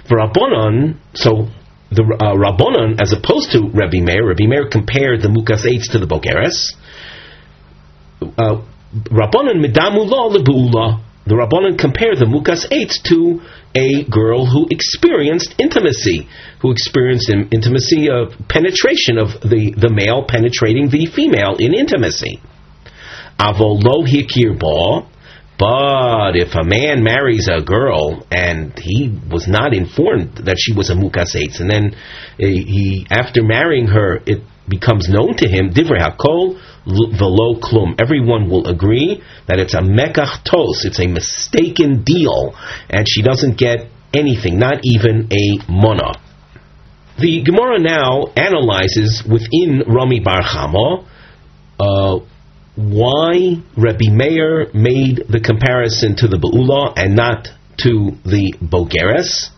For Rabbanon, so the Rabbanon, as opposed to Rabbi Meir compared the Mukas Eitz to the Bogeres. Rabbanon Midamu Lo Lebu'ula. The Rabbanon compared the Mukas Eitz to a girl who experienced intimacy, of penetration of the male penetrating the female in intimacy. Avol Lo Hikir Ba. But if a man marries a girl and he was not informed that she was a Mukas Eitz, and then after marrying her, it becomes known to him, Divrei Hakol Velo Klum. Everyone will agree that it's a mekach tos, it's a mistaken deal, and she doesn't get anything, not even a mona. The Gemara now analyzes within Rami Bar Chamo why Rabbi Meir made the comparison to the Be'ula and not to the Bogeres.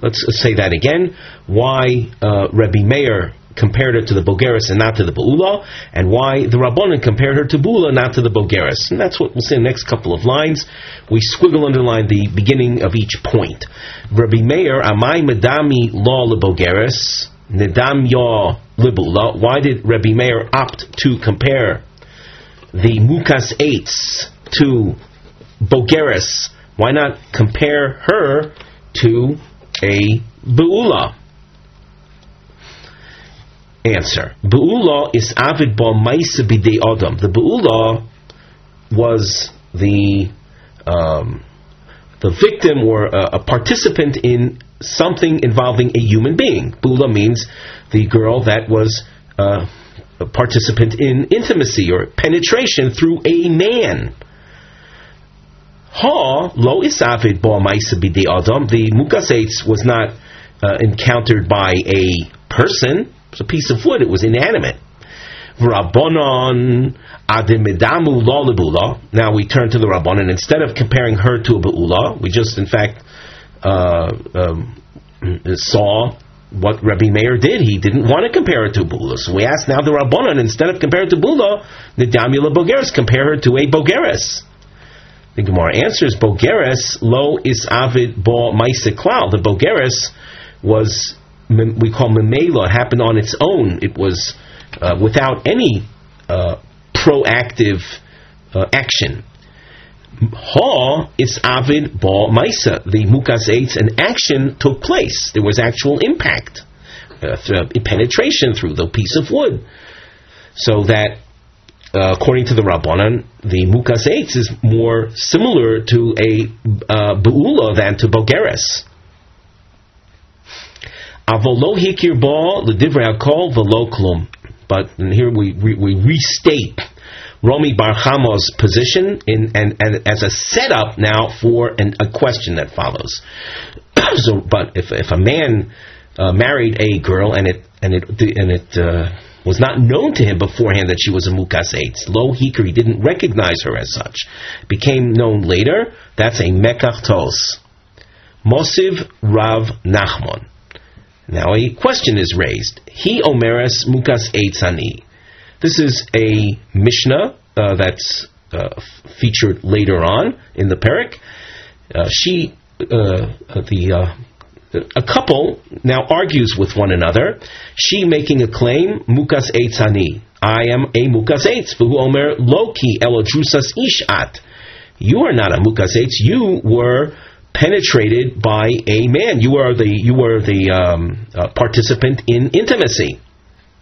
Let's say that again. Why Rabbi Meir compared her to the Bogeres and not to the Be'ula, and why the Rabbanan compared her to Be'ula, not to the Bogeres. And that's what we'll see in the next couple of lines. We squiggle underline the beginning of each point. Rabbi Meir, Amai Medami Law LeBogeres, Nedam Yaw LeBe'ula. Why did Rabbi Meir opt to compare the Mukas Eitz to Bogeres? Why not compare her to a Be'ula? Answer. Be'ula is avid ba maisa b'dei adam. The Be'ula was the victim or a participant in something involving a human being. Be'ula means the girl that was a participant in intimacy or penetration through a man. Ha lo is avid ba maisa b'dei adam. The Mukas Eitz was not encountered by a person. It was a piece of wood. It was inanimate. Rabbanon adimidamu la lebula. Now we turn to the Rabbanon. Instead of comparing her to a be'ula, we just in fact saw what Rabbi Meir did. He didn't want to compare her to a be'ula. So we asked now the Rabbanon, instead of compare her to be'ula, nidami la bogeres, compare her to a bogeres. The Gemara answers, bogeres lo is avid bo maise klal. The bogeres was, we call memela. It happened on its own. It was without any proactive action. Ha is avid ba maisa. The Mukas Eitz, an action took place. There was actual impact, penetration through the piece of wood. So that, according to the Rabbanan, the Mukas Eitz is more similar to a be'ula than to bogeres. Avolo hikir ba l'divrei hakol v'lo klum. But here we restate Rami Bar Chama's position and as a setup now for a question that follows. So, but if a man married a girl and it was not known to him beforehand that she was a Mukas Eitz, lo hikir, he didn't recognize her as such, became known later, that's a mekach tos. Mosiv Rav Nachman. Now a question is raised. He omeres Mukas Eitz ani. This is a Mishnah that's featured later on in the Perek. A couple now argues with one another. She making a claim, Mukas Eitz ani. I am a Mukas Eitz. V'hu omer loki elodrusas ishat. You are not a Mukas Eitz. You were penetrated by a man. You were the participant in intimacy.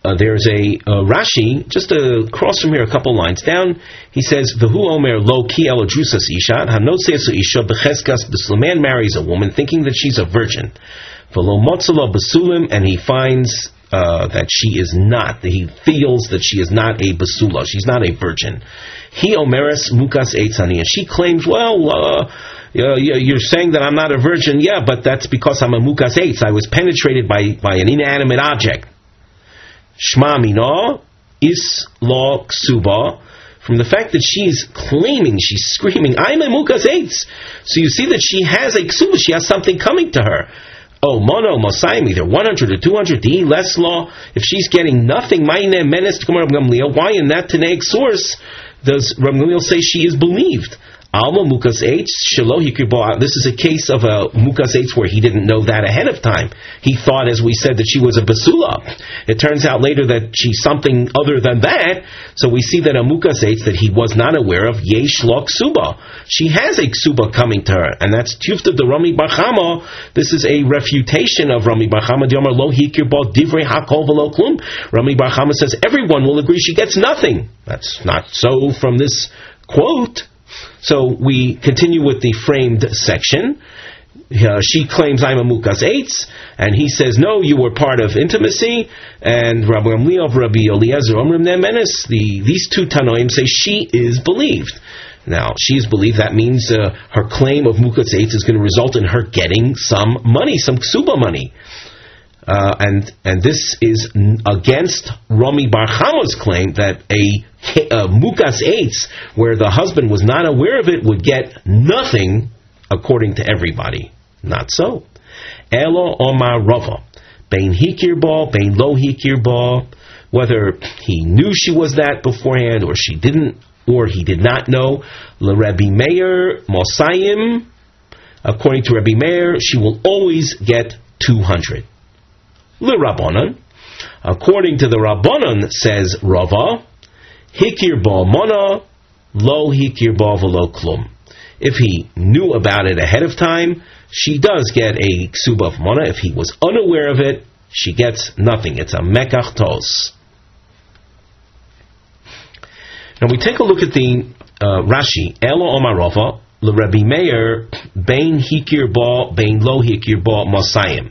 There's a Rashi just across from here, a couple lines down. He says, "V'hu omer lo ki elodrusas ishat hanotzesu isha becheskas b'sul." A man marries a woman thinking that she's a virgin. V'lo motzalo b'sulim, and he finds that she is not. He feels that she is not a basula. She's not a virgin. He omeres Mukas Eitz ani, and she claims, well. You're saying that I'm not a virgin, yeah, but that's because I'm a Mukas Eitz. I was penetrated by an inanimate object. Shma mina is law ksuba. From the fact that she's claiming, she's screaming, I'm a Mukas Eitz. So you see that she has a ksuba, she has something coming to her. Oh, mono mosayim, either 100 or 200 d less law. If she's getting nothing, why in that Tanaic source does Rav Gamliel say she is believed? Alma Mukas Eitz Shelo Hikribo. This is a case of a Mukas Eitz where he didn't know that ahead of time. He thought, as we said, that she was a basula. It turns out later that she's something other than that. So we see that a Mukas Eitz that he was not aware of, Yesh Lo Ksuba. She has a Ksuba coming to her, and that's Tufta the Rami Bar Chama. This is a refutation of Rami Bar Chama. Diomar Lo Hikribo Divrei Hakol V'Lo Klum. Rami Bar Chama says everyone will agree she gets nothing. That's not so from this quote. So we continue with the framed section. She claims I'm a Mukas Eitz, and he says, no, you were part of intimacy. And Rabbi Gamliel, Rabbi Eliezer, Omrim Nemenis, these two Tanoim say she is believed. Now, she is believed, that means her claim of Mukas Eitz is going to result in her getting some money, some ksuba money. And this is against Rami Bar Chama's claim that a Mukas Eitz, where the husband was not aware of it, would get nothing according to everybody. Not so. Elo Omar Rava. bein hikir ba, bein lo hikir ba, whether he knew she was that beforehand, or she didn't, or he did not know. LeRabbi Meir Mosayim, according to Rabbi Meir, she will always get 200. LeRabbanan, according to the Rabbanan, says Rava, hikir ba mana, lo hikir ba v'lo klum. If he knew about it ahead of time, she does get a ksuba of mana. If he was unaware of it, she gets nothing. It's a mekach tos. Now we take a look at the Rashi. Elo Omar Rava, LeRabbi Meir, bein hikir ba, bein lo hikir ba, masayim.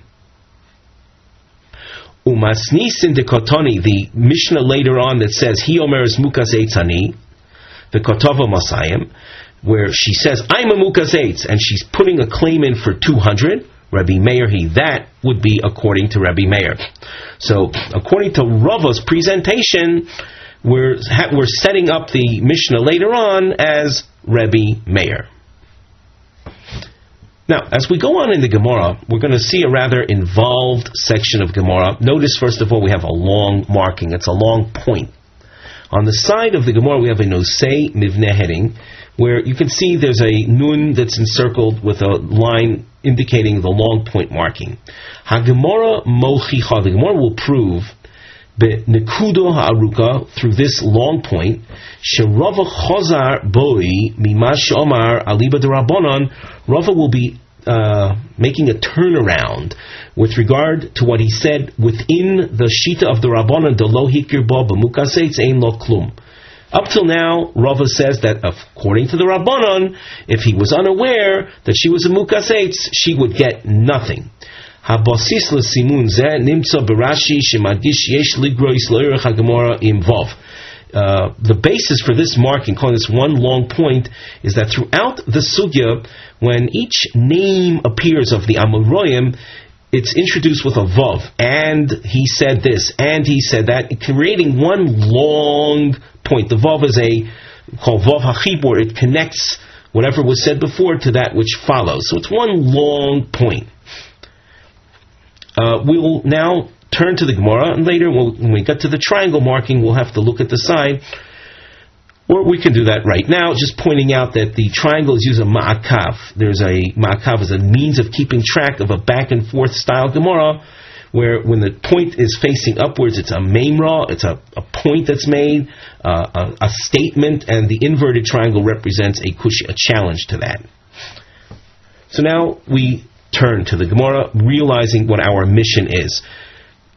Umasnisin de kotoni, the Mishnah later on that says, Hi Omer is mukas eitzani, the kotova masayim, where she says, I'm a mukas eitz, and she's putting a claim in for 200, Rabbi Meir, that would be according to Rabbi Meir. So, according to Rava's presentation, we're setting up the Mishnah later on as Rabbi Meir. Now, as we go on in the Gemara, we're going to see a rather involved section of Gemara. Notice, first of all, we have a long marking. It's a long point. On the side of the Gemara, we have a nosei mivneh heading, where you can see there's a nun that's encircled with a line indicating the long point marking. HaGemara mochicha, the Gemara will prove nekudo ha'aruka, through this long point, Rava chazar boi mimash omar aliba derabanan, Rava will be making a turnaround with regard to what he said within the Shita of the Rabbanan, de lo hikir ba b'mukas eitz ein lo klum. Up till now, Rava says that according to the Rabbanan, if he was unaware that she was a mukas eitz, she would get nothing. Habasis l'simun zeh nimtza b'Rashi shemadish yesh ligrois lo'irach haGemara imvov. The basis for this marking, calling this one long point, is that throughout the sugya, when each name appears of the Amoraim, it's introduced with a vav, and he said this, and he said that, creating one long point. The vav is called vav hachibur. It connects whatever was said before to that which follows. So it's one long point. We will now turn to the Gemara, and later when we get to the triangle marking, we'll have to look at the side. Or we can do that right now, just pointing out that the triangles use a ma'akav. There's a ma'akav as a means of keeping track of a back and forth style Gemara, where when the point is facing upwards, it's a meimra, it's a point that's made, a statement, and the inverted triangle represents a challenge to that. So now we turn to the Gemara, realizing what our mission is.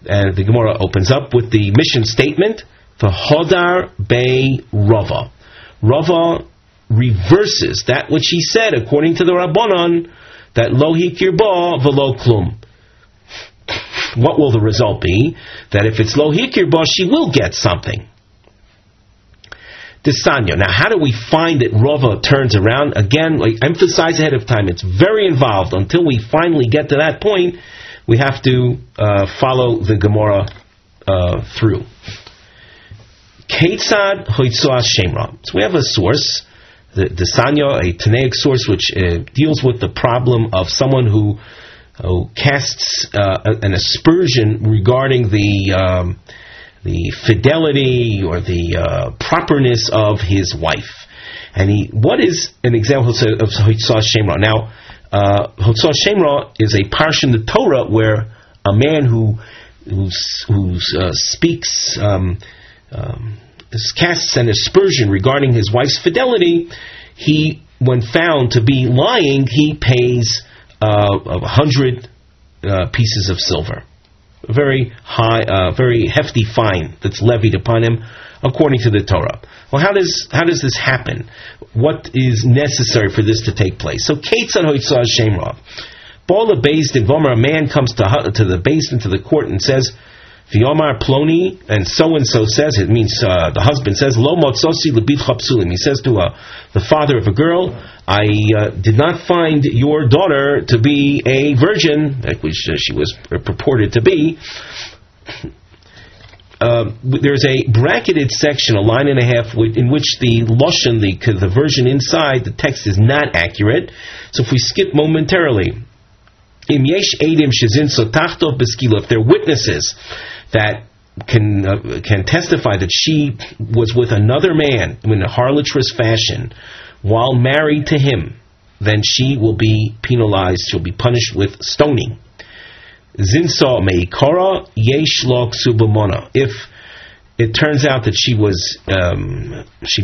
And the Gemara opens up with the mission statement, V'hodar bei Rava. Rava reverses that which he said according to the Rabbanan, that lo hikir ba v'lo klum. What will the result be? That if it's lo hikir ba, she will get something. Desanya. Now, how do we find that Rava turns around? Again, like emphasize ahead of time, it's very involved. Until we finally get to that point, we have to follow the Gemara through. Keitzad hoitzoas shemra. So we have a source, the Sanya, a Tanaic source, which deals with the problem of someone who casts an aspersion regarding the fidelity or the properness of his wife. And what is an example of hoitzoas shemra? Now, hoitzoas shemra is a parsha in the Torah where a man who speaks, casts an aspersion regarding his wife's fidelity, when found to be lying, he pays 100 pieces of silver. A very high, very hefty fine that's levied upon him, according to the Torah. Well, how does this happen? What is necessary for this to take place? So, Keitzad hoitzoas shemra. Bala based in Vomer, a man comes to the basement, to the court, and says, V'yomar ploni, and so says, it means the husband says, Lo motzosi lebitcha psulim. He says to the father of a girl, I did not find your daughter to be a virgin, which she was purported to be. There's a bracketed section, a line and a half, in which the lashon, the version inside the text is not accurate. So if we skip momentarily Im yesh edim shezin sotachtov beskila, if they're witnesses that can testify that she was with another man in a harlotrous fashion while married to him, then she will be penalized. She'll be punished with stoning. Zinsa meikara yesh lo ksubamona. If it turns out that she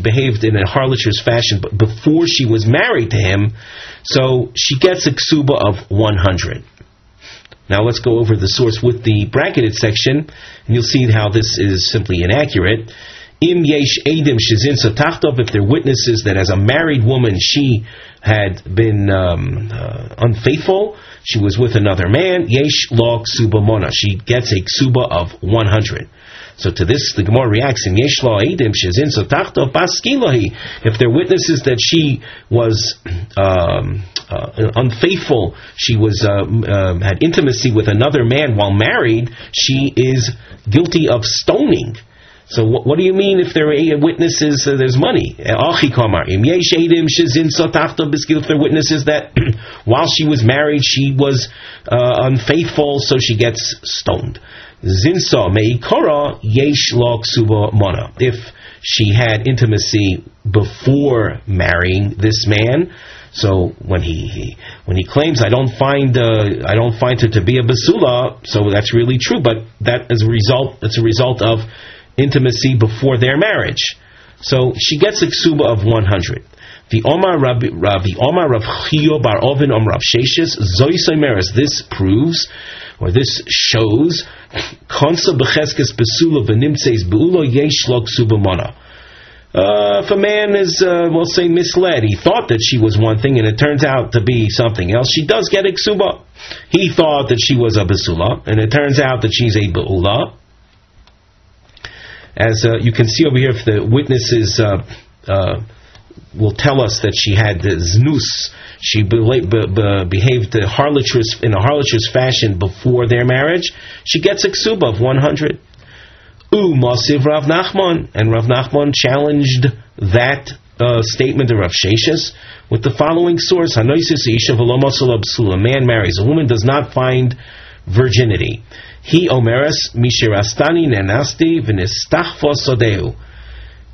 behaved in a harlotrous fashion but before she was married to him, so she gets a ksuba of 100. Now let's go over the source with the bracketed section, and you'll see how this is simply inaccurate. Im yesh edim shezin sotachtov, if they're witnesses that as a married woman she had been unfaithful, she was with another man, yesh lo ksuba mona, she gets a ksuba of 100. So to this, the Gemara reacts in yesh lo edim shezin sotachtov baskilahi. If they're witnesses that she was unfaithful, she was had intimacy with another man while married, she is guilty of stoning. So what do you mean if there are witnesses, there's money? If they're witnesses that while she was married she was unfaithful, so she gets stoned. Zinsa meikara yesh lo ksuba mona. If she had intimacy before marrying this man, so when he claims I don't find her to be a basula, so that's really true, but that is it's a result of intimacy before their marriage. So she gets a ksuba of 100. The Omar Rabbi Omar Rav Chio bar Ovin Rav Sheshes Zoysoimeres. This proves, or this shows, Konsa becheskes besula v'nimtzeis beula yesh lo ksuba mona. If a man is, we'll say, misled, he thought that she was one thing and it turns out to be something else, she does get a ksuba. He thought that she was a basula and it turns out that she's a beula. As you can see over here, if the witnesses will tell us that she had znus, she behaved in a harlotrous fashion before their marriage, she gets a ksuba of 100. Masiv Rav Nachman, and Rav Nachman challenged that statement of Rav Sheshes with the following source: Hanoisis isha v'lo masula b'sula. A man marries a woman, does not find virginity. He omeres mishirastani nenasti v'nistachva sodeu.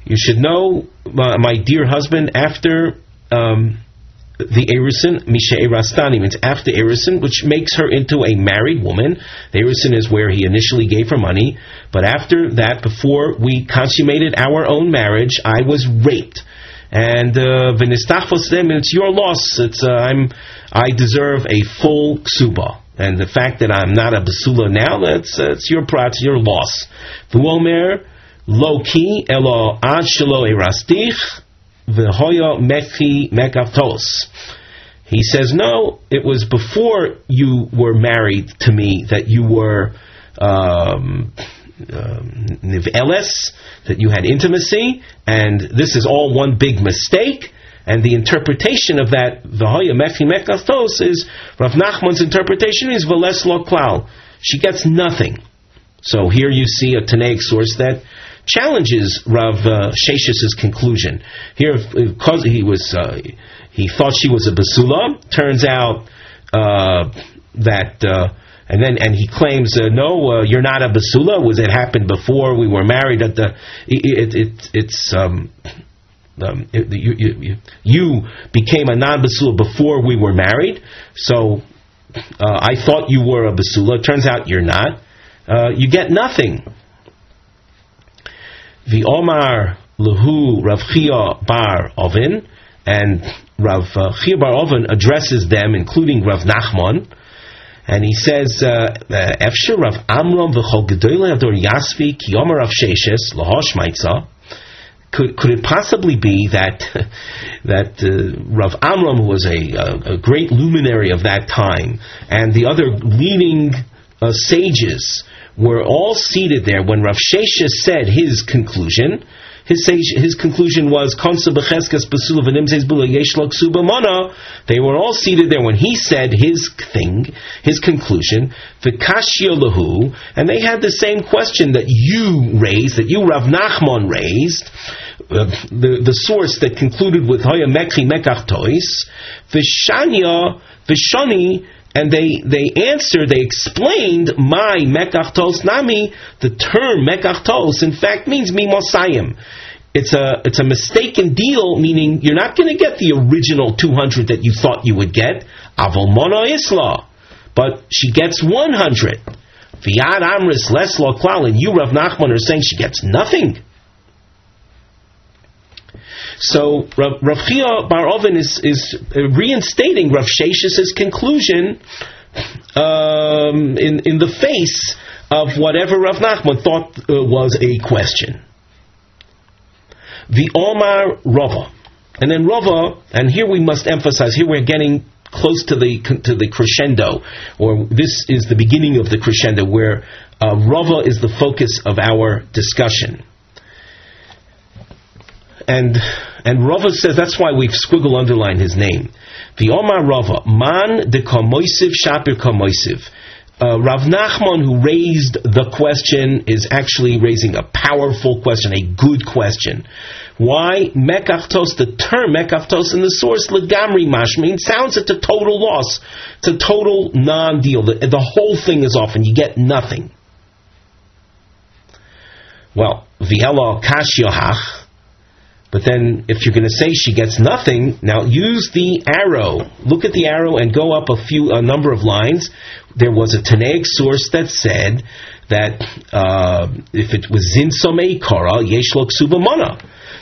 You should know, my dear husband, after the erusin, mishe'erastani means after erusin, which makes her into a married woman. The erusin is where he initially gave her money, but after that, before we consummated our own marriage, I was raped. And v'nistachva sodeu, it's your loss. I deserve a full ksuba. And the fact that I'm not a basula now, it's your loss. V'omer lo ki elo ad shelo erastich v'hoya mechi mekavtos. He says, no, it was before you were married to me that you were niveles, that you had intimacy, and this is all one big mistake. And the interpretation of that v'hoya mechi mekavtos is, Rav Nachman's interpretation is v'les lo klal. She gets nothing. So here you see a Tanaic source that challenges Rav Shesh's conclusion. Here, because he thought she was a basula, turns out and he claims, no, you're not a basula. It happened before we were married. You became a non-basula before we were married, so I thought you were a basula. It turns out you're not. You get nothing. The Omar Lahu Rav Chia bar Ovin, and Rav Chia bar Ovin addresses them, including Rav Nachman, and he says, Efshir Rav Amram v'chol gedolei ador Yasvi ki Omar Rav Sheshes lahosh maitza. Could it possibly be that Rav Amram, who was a great luminary of that time, and the other leading sages were all seated there when Rav Sheshes said his conclusion? His conclusion was, they were all seated there when he said his conclusion, and they had the same question that you raised, that you, Rav Nachman, raised, the source that concluded with Hoya Mekhi Mekach Tois, Vishani And they answered, they explained, my mekachtos nami, the term mekachtos, in fact, means mimosayim. It's a mistaken deal, meaning you're not going to get the original 200 that you thought you would get. Avol mono isla. But she gets 100. V'yad amris les lo klal, and you, Rav Nachman, are saying she gets nothing. So Rav Chia Bar Oven is reinstating Rav Shesh's conclusion in the face of whatever Rav Nachman thought was a question. The Omar Rava, and then Rava, and here we must emphasize. Here we're getting close to the crescendo, or this is the beginning of the crescendo, where Rava is the focus of our discussion. And Rava says, that's why we've underlined his name. The Omar Rava, man de kamoisiv shapir kamoisiv. Rav Nachman, who raised the question, is actually raising a powerful question, a good question. Why? Mekachtos, the term mekachtos in the source, legamri mashmin, sounds it's a total loss. It's a total non-deal. The whole thing is off and you get nothing. Well, v'ela kashyohach. But then, if you're going to say she gets nothing, now use the arrow. Look at the arrow and go up a number of lines. There was a Tanaic source that said that if it was zin somei kara yesh lo ksuba mana,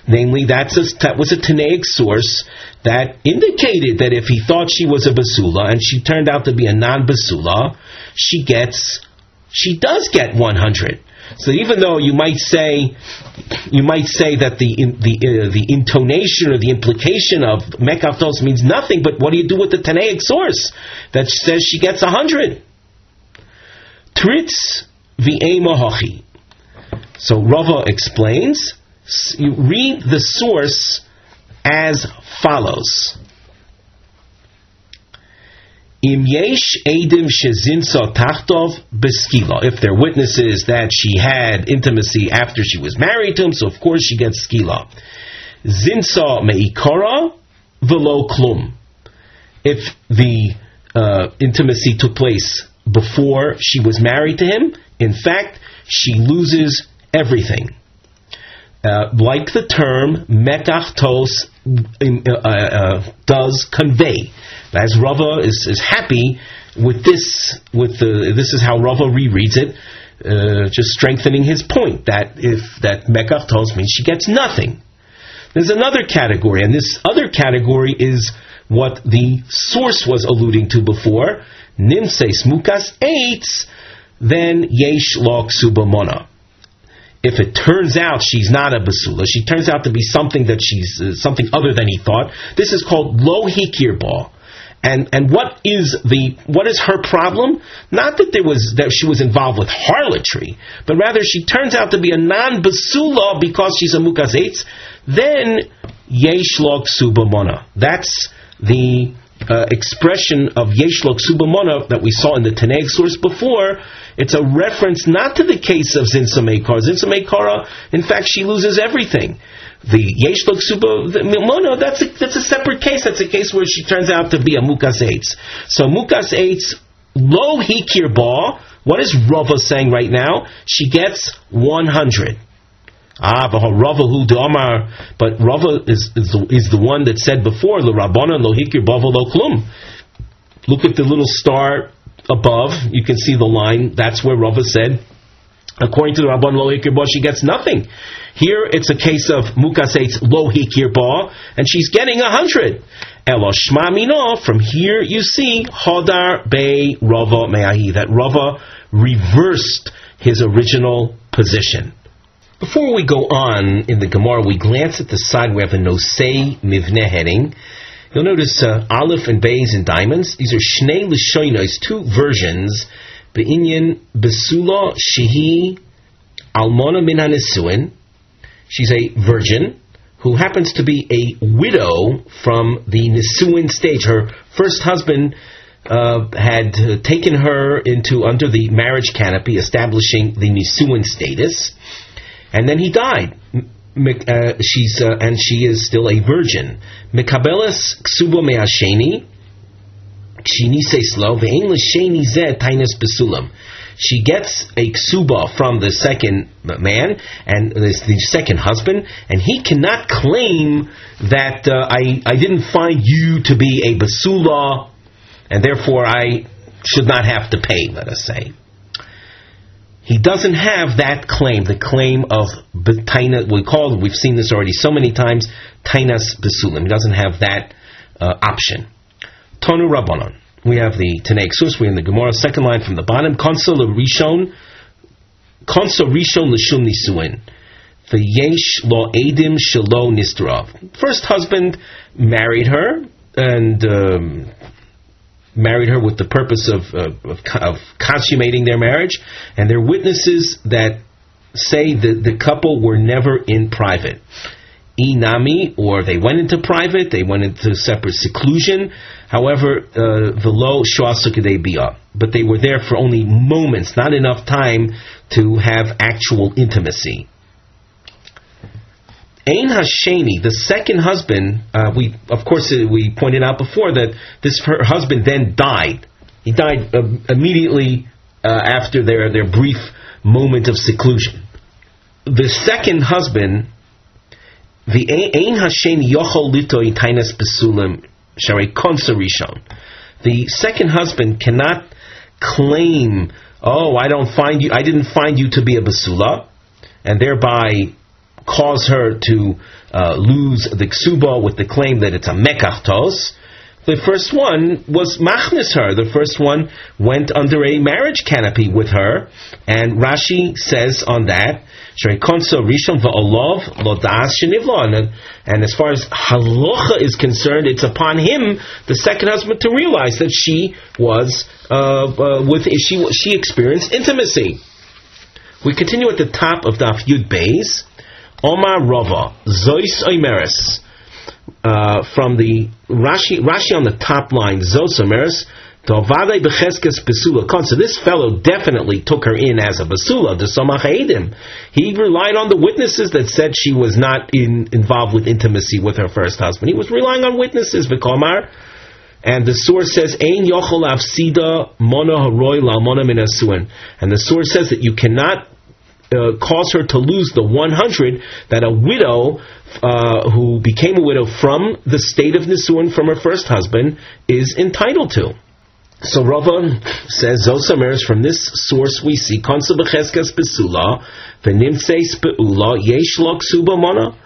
namely that was a Tanaic source that indicated that if he thought she was a basula and she turned out to be a non-basula, she does get 100. So even though you might say that the intonation or the implication of mekachtos means nothing, but what do you do with the Tanaic source that says she gets 100? Tritz v'ema hachi. So Rava explains. You read the source as follows. Im yesh edim shezinsa tachtov beskila. If there are witnesses that she had intimacy after she was married to him, so of course she gets skila. Zinsa meikara velo klum. If the intimacy took place before she was married to him, in fact, she loses everything. Like the term mekachtos does convey. As Rava is happy with this, this is how Rava rereads it, just strengthening his point that mekachtos means she gets nothing. There's another category, and this other category is what the source was alluding to before. Nimseis mukas eitz, then yesh lo ksuba mona. If it turns out she's not a basula, she turns out to be something that she's something other than he thought. This is called lo hikir ba. And what is her problem? Not that she was involved with harlotry, but rather she turns out to be a non-basula because she's a mukazetz. Then yesh lo ksuba mona. That's the expression of yesh lo ksuba mona that we saw in the Tanaic source before. It's a reference not to the case of Zinsa Meikara. Zinsa Meikara, in fact, she loses everything. The yesh lo ksuba mona, that's a separate case. That's a case where she turns out to be a mukas eitz. So mukas eitz lo hikir ba. What is Rava saying right now? She gets 100. But Rava is the one that said before, lo rabbana lo hikir ba lo klum. Look at the little star above. You can see the line. That's where Rava said, according to the Rabban lo hikir ba, she gets nothing. Here it's a case of mukas eitz lo hikir ba, and she's getting 100. Elo shma mino. From here you see hodar bei Rava me'ahi, that Rava reversed his original position. Before we go on in the Gemara, we glance at the side. We have the nosei mivneh heading. You'll notice Aleph and Beis and diamonds. These are Shnei L'shonos, two versions. Be'inyan Besula Shehi Almona Min HaNisuin. She's a virgin who happens to be a widow from the Nisuin stage. Her first husband had taken her under the marriage canopy, establishing the Nisuin status, and then he died. She is still a virgin. Mekabeles ksuba me'asheni. She gets a ksuba from the second man and the second husband, and he cannot claim that I didn't find you to be a basula, and therefore I should not have to pay, let us say. He doesn't have that claim, the claim of taina. We've seen this already so many times, tainas basulim. He doesn't have that option. Tonu Rabbanon. We have the Tanei Ksus. We're in the Gemara, second line from the bottom. Konso rishon l'shum nisuin. V'yesh lo edim shelo nistra. First husband married her and married her with the purpose of consummating their marriage, and there are witnesses that say that the couple were never in private. Inami, or they went into private, they went into separate seclusion. However, v'lo shoasukadei bia, but they were there for only moments, not enough time to have actual intimacy. Ein Hasheni, the second husband, we pointed out before that her husband then died. He died immediately after their brief moment of seclusion. The second husband, the Ein Hasheni yochol litoi tainas besulim sharei konsa rishon. The second husband cannot claim, I didn't find you to be a basula, and thereby cause her to lose the ksuba with the claim that it's a mekachtos. The first one was machnis her. The first one went under a marriage canopy with her, and Rashi says on that, and as far as halacha is concerned, it's upon him, the second husband, to realize that she was she experienced intimacy. We continue at the top of Daf Yud Beis. Omar Rava, Zois Oimeres, from the Rashi on the top line, Zos Oimeres, Tovadei Becheskes Besula. So this fellow definitely took her in as a Basula, the Somach Eidim. He relied on the witnesses that said she was not involved with intimacy with her first husband. He was relying on witnesses, V'komar, and the source says, Ein Yochol Afsida Mona Haroi Lalmona Minasuin. And the source says that you cannot cause her to lose the 100 that a widow who became a widow from the state of Nisuin from her first husband is entitled to. So Rava says, Zosameres, from this source we see, Konsa b'cheskas besula, v'nimtseis be'ula, yesh lo ksuba mona.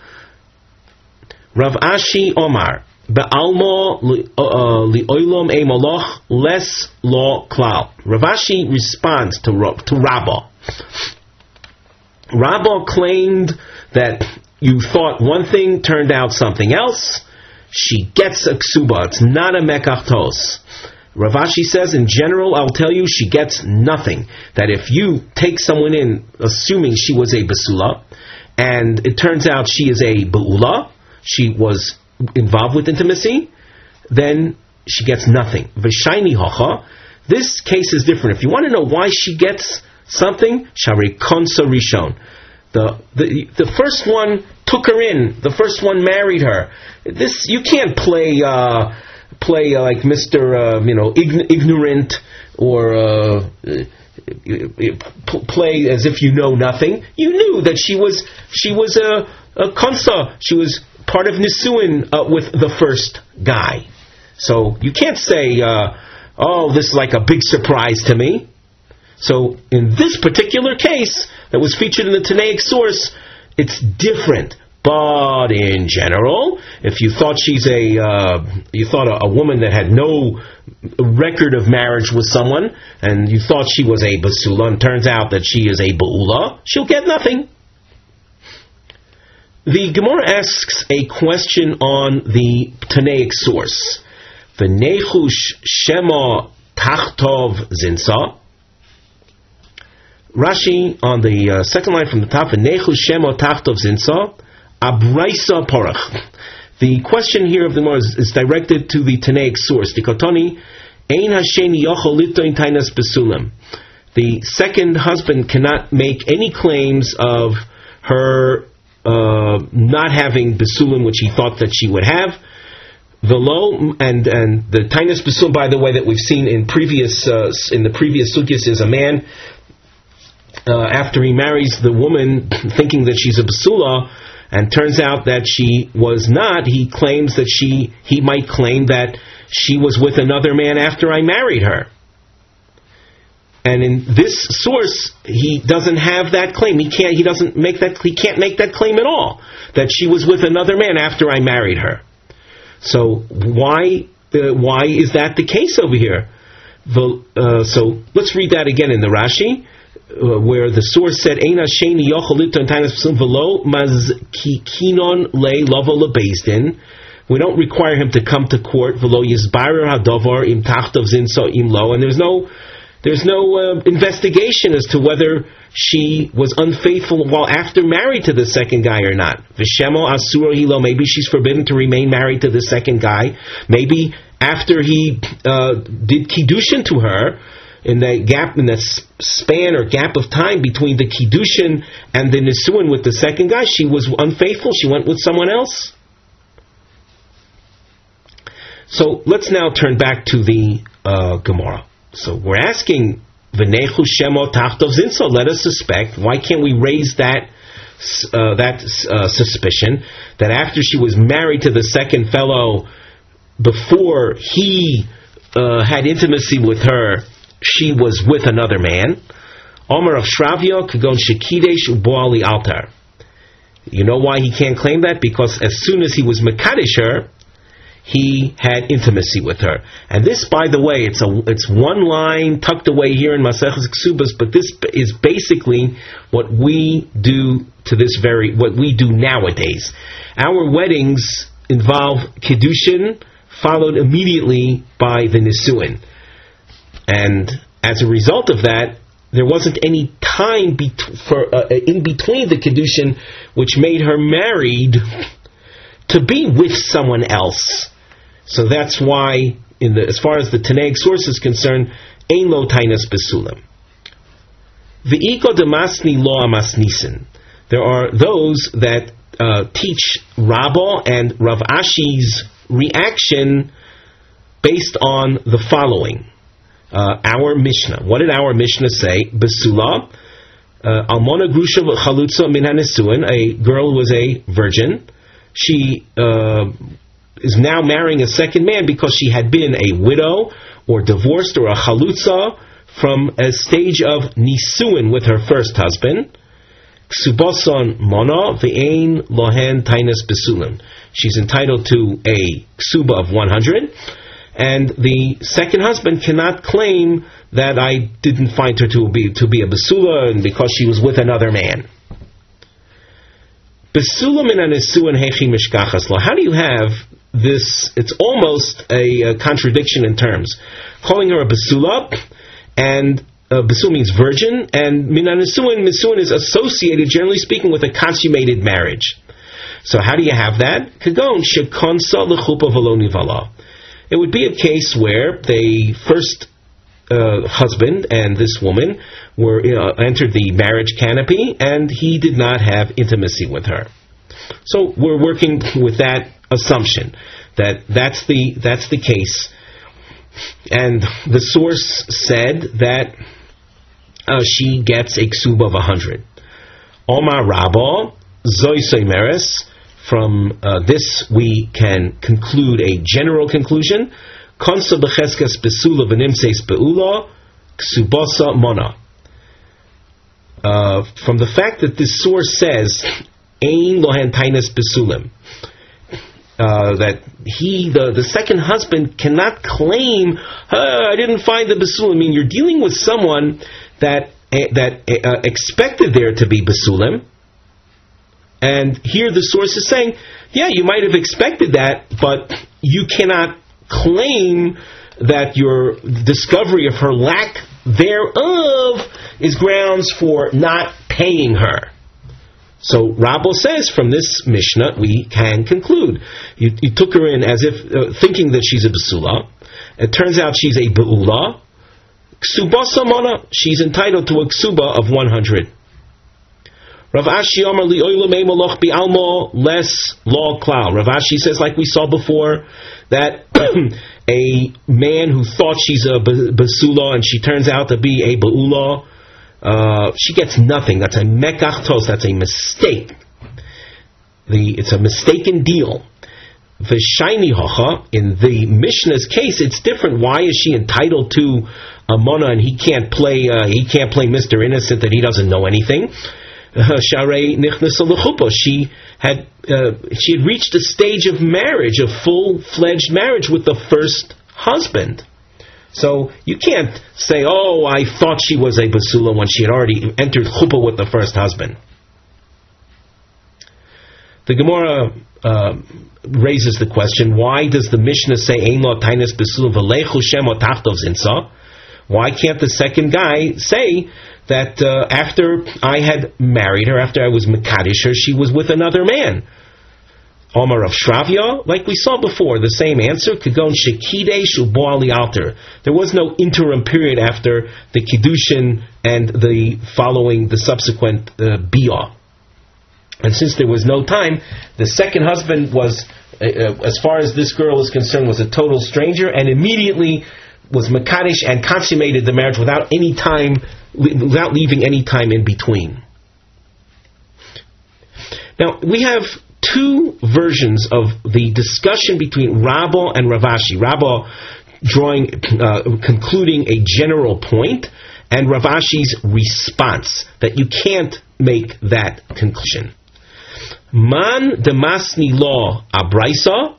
Rav Ashi Omar, be'almo li'oilom e moloch, les lo klal. Rav Ashi responds to Rabbah. Rabbah claimed that you thought one thing, turned out something else. She gets a ksuba. It's not a mekachtos. Rav Ashi says, in general, I'll tell you, she gets nothing. That if you take someone in, assuming she was a basula, and it turns out she is a beula, she was involved with intimacy, then she gets nothing. V'shayni hocha. This case is different. If you want to know why she gets something, Shari Konsa Rishon. The first one took her in. The first one married her. This, you can't play like Mr. Ignorant, or play as if you know nothing. You knew that she was a Konsa. She was part of Nisuin with the first guy. So you can't say, this is like a big surprise to me. So in this particular case that was featured in the Tanaic source, it's different. But in general, if you thought a woman that had no record of marriage with someone, and you thought she was a basula, and turns out that she is a ba'ula, she'll get nothing. The Gemara asks a question on the Tanaic source. V'nechush shema tachtov zinsa. Rashi on the second line from the top, V'nechush shema tachtov zinsa. Abraisa porach. The question here of the Gemara is directed to the Tanaic source. The Kotoni, Ein Hasheni yochol litoin tainas besulim. The second husband cannot make any claims of her not having besulim, which he thought that she would have. Velo, and the Tainas Besulim, by the way, that we've seen in the previous sugyas, is a man after he marries the woman, thinking that she's a basula, and turns out that she was not. He claims that he might claim that she was with another man after I married her. And in this source, he doesn't have that claim. He can't make that claim at all, that she was with another man after I married her. So why is that the case over here? So let's read that again in the Rashi, where the source said, "Eina sheni yochel liton tainas psulim velo mazkikinon le lovo lebezdin." We don't require him to come to court. Velo yizbarer hadovar im tachtov zinso im lo, and there's no investigation as to whether she was unfaithful while after married to the second guy or not. V'shemo asura hilo, maybe she's forbidden to remain married to the second guy. Maybe after he did kiddushin to her, in that span or gap of time between the kiddushin and the nisuin with the second guy, she was unfaithful. She went with someone else. So let's now turn back to the Gemara. So we're asking, V'nechu shemo tachtov zinso, let us suspect. Why can't we raise that suspicion that after she was married to the second fellow, before he had intimacy with her, she was with another man? Omer of Shravya kagon shekidesh uboali altar. You know why he can't claim that? Because as soon as he was mekadesh her, he had intimacy with her. And this, by the way, it's one line tucked away here in Maseches Kesubos, but this is basically what we do what we do nowadays. Our weddings involve kiddushin, followed immediately by the nisuin. And as a result of that, there wasn't any time in between the kiddushin which made her married to be with someone else. So that's why, as far as the Tanaic source is concerned, ein lo tainas besulim. V'iko demasni lo amasnisin. There are those that teach Rabbah and Rav Ashi's reaction based on the following. Our Mishnah. What did our Mishnah say? Besula, almona grusha chalutza min hanesuin. A girl was a virgin. She is now marrying a second man because she had been a widow or divorced or a chalutza from a stage of nisuin with her first husband. Kesubos mona ve'ein lohen tainas besulim. She's entitled to a ksuba of 100, and the second husband cannot claim that I didn't find her to be a besula and because she was with another man. Besula min hanesuin hechi mishkachas lo. How do you have this? It's almost a contradiction in terms. Calling her a besula, and besul means virgin, and min hanesuin, misuin is associated, generally speaking, with a consummated marriage. So how do you have that? Kagon shekonsa lechupa v'lo nivala. It would be a case where the first husband and this woman were entered the marriage canopy, and he did not have intimacy with her. So we're working with that assumption that that's the case, and the source said that she gets a ksuba of 100. Omar Rabba Zoy Soimeres. From this we can conclude a general conclusion. Konsa becheskas besula v'nimseis beula ksubosa mona. From the fact that this source says ein lohen tainas besulim, that the second husband cannot claim I didn't find the besulim. I mean, you're dealing with someone that expected there to be besulim. And here the source is saying, yeah, you might have expected that, but you cannot claim that your discovery of her lack thereof is grounds for not paying her. So Rabbo says from this Mishnah we can conclude. You took her in as if thinking that she's a besula. It turns out she's a beula. Ksubasa mona, she's entitled to a ksuba of 100. Rav Ashi Omer li oilam moloch bi almo less law klal. Rav Ashi says, like we saw before, that a man who thought she's a basula and she turns out to be a ba'ula, she gets nothing. That's a mekachtos. That's a mistake. It's a mistaken deal. V'shayni hacha, in the Mishnah's case, it's different. Why is she entitled to a mona and he can't play Mr. Innocent that he doesn't know anything? Sharei nichnasa l'chuppah. She had reached a stage of marriage, a full-fledged marriage with the first husband. So you can't say, "Oh, I thought she was a basula," when she had already entered chuppah with the first husband. The Gemara raises the question: why does the Mishnah say "Ein lo tainis basula v'leichu shem otachtov zinsa"? Why can't the second guy say that after I had married her, after I was mekadesh her, she was with another man? Omar of Shravya, like we saw before, the same answer. Kagon shekidesh uboali alter. There was no interim period after the kiddushin and the subsequent biyah. And since there was no time, the second husband was, as far as this girl is concerned, was a total stranger, and immediately was mekadesh and consummated the marriage without leaving any time in between. Now, we have two versions of the discussion between Rabbah and Rav Ashi. Rabbah concluding a general point, and Rav Ashi's response, that you can't make that conclusion. Man demasni law abraisa,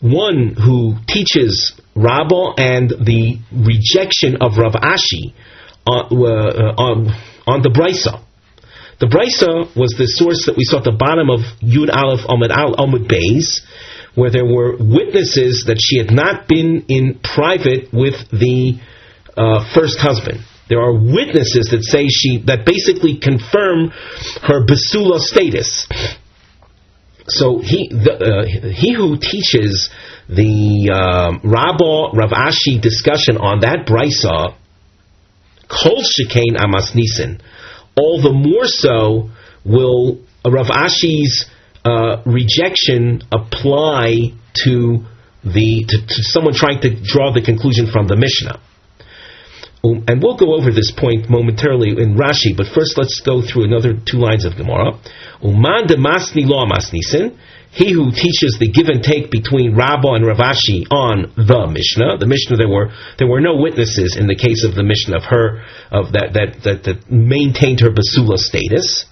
one who teaches Rabbah and the rejection of Rav Ashi on the Brisa. The Brisa was the source that we saw at the bottom of Yud Aleph Amud Beis, where there were witnesses that she had not been in private with the first husband. There are witnesses that say that basically confirm her basula status. So he who teaches the Rabbah Rav Ashi discussion on that brisa, kol shekain amas nisin, all the more so will Rav Ashi's rejection apply to someone trying to draw the conclusion from the Mishnah. And we'll go over this point momentarily in Rashi, but first let's go through another two lines of Gemara. Uman demasni lo amasnisin, he who teaches the give and take between Rabbah and Rav Ashi on the Mishnah. The Mishnah, there were no witnesses in the case of the Mishnah that maintained her basula status.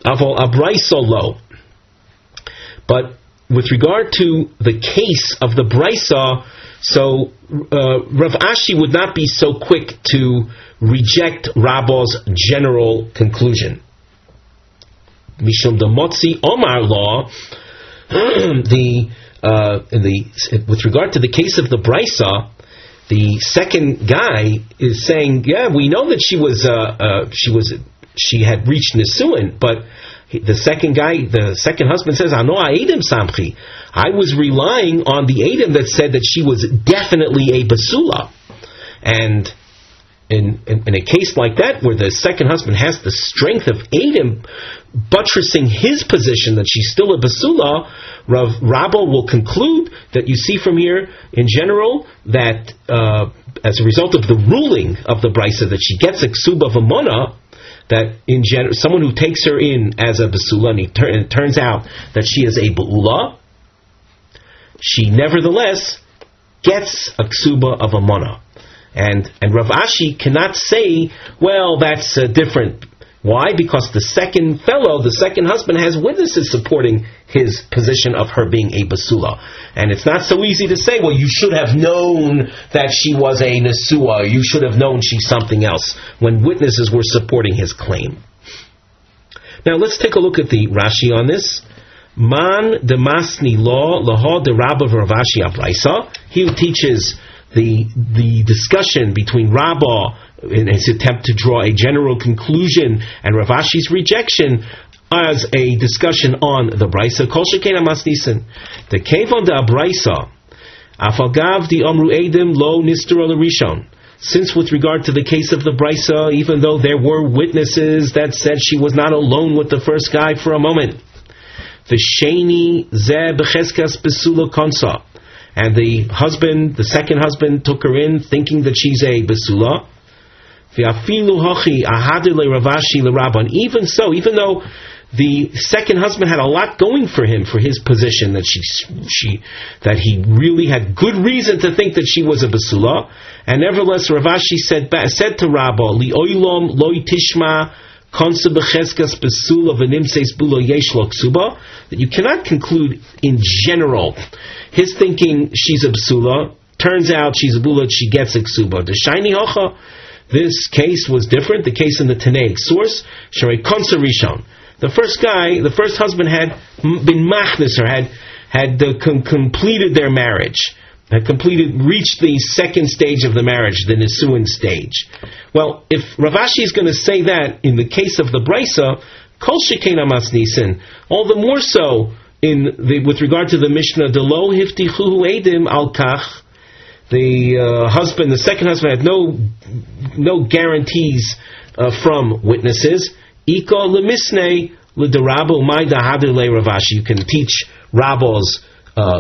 Avol abraiso lo. But with regard to the case of the brisa, so Rav Ashi would not be so quick to reject Rabbah's general conclusion. Mishum demotzi Omar law, with regard to the case of the brisa, the second guy is saying, yeah, we know that she had reached nisuin, but the second husband says, Ano Aedim Samchi. I was relying on the Aedim that said that she was definitely a basula. And in a case like that, where the second husband has the strength of Aedim buttressing his position that she's still a basula, Rabbah will conclude that you see from here, in general, that as a result of the ruling of the brisa that she gets a ksuba v'mona, that in general, someone who takes her in as a basula, and it turns out that she is a ba'ula, she nevertheless gets a ksuba of a mona. And Rav Ashi cannot say, well, that's different. Why? Because the second husband, has witnesses supporting his position of her being a basula. And it's not so easy to say, well, you should have known that she was a nesua, you should have known she's something else, when witnesses were supporting his claim. Now let's take a look at the Rashi on this. Man demasni law laha de Rabbah Rav Ashi abraisa. He who teaches the discussion between Rabbah in his attempt to draw a general conclusion and Rav Ashi's rejection as a discussion on the brisa, kol shekena masnisen, the kevon da brisa, afagav di omru edim lo nistur al rishon. Since with regard to the case of the brisa, even though there were witnesses that said she was not alone with the first guy for a moment, V'sheni ze b'cheskas besula konsa. And the second husband, took her in thinking that she's a besula. V'afilu hachi ahadu leRavashi leRabban. Even so, even though the second husband had a lot going for him, for his position, that that he really had good reason to think that she was a basula, and nevertheless Ravashi said to Rabba, Li oilom loy tishma konsa b'cheskas basula v'nimseis bulo yesh lo ksuba, that you cannot conclude in general his thinking she's a basula, turns out she's a bula, she gets a ksuba. The shiny hocha, this case was different. The case in the Tanaic source, sharei konsa rishon. The first husband had been machnis, or had completed their marriage, reached the second stage of the marriage, the nisuin stage. Well, if Ravashi is going to say that in the case of the Brisa, kol shekena masnisin, all the more so with regard to the Mishnah, delo hiftichu edim al kach, the second husband had no guarantees from witnesses. You can teach Rabbo's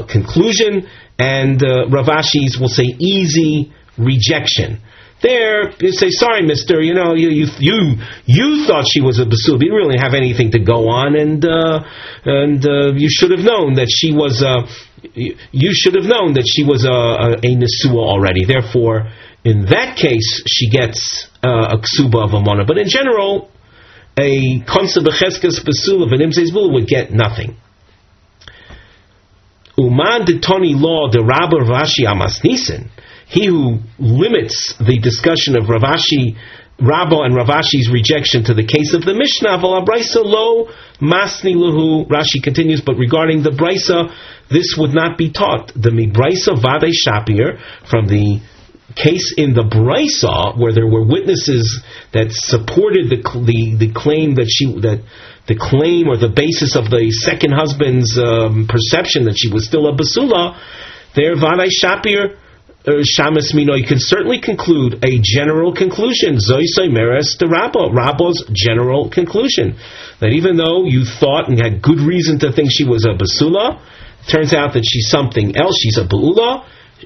conclusion, and Ravashi's will say easy rejection. There, you say, sorry, mister, you thought she was a basula, but you didn't really have anything to go on, and you should have known that she was a nesua already. Therefore, in that case, she gets a ksuba of amona. But in general, a konsa b'cheskas basula v'nimseis bula would get nothing. Uman detoni law de Rabba Ravashi amasnisen. He who limits the discussion of Rabba and Ravashi's rejection to the case of the Mishnah, v'la brisa lo masni luhu. Rashi continues, but regarding the brisa, this would not be taught. The mi brisa vade shapir, from the case in the Brisa where there were witnesses that supported the claim the claim or the basis of the second husband's perception that she was still a basula, there Vanai Shapir Shamas Mino, you can certainly conclude a general conclusion, Zoisai Meres to Rabbo's general conclusion, that even though you thought and had good reason to think she was a basula, turns out that she's something else, she's a ba'ula.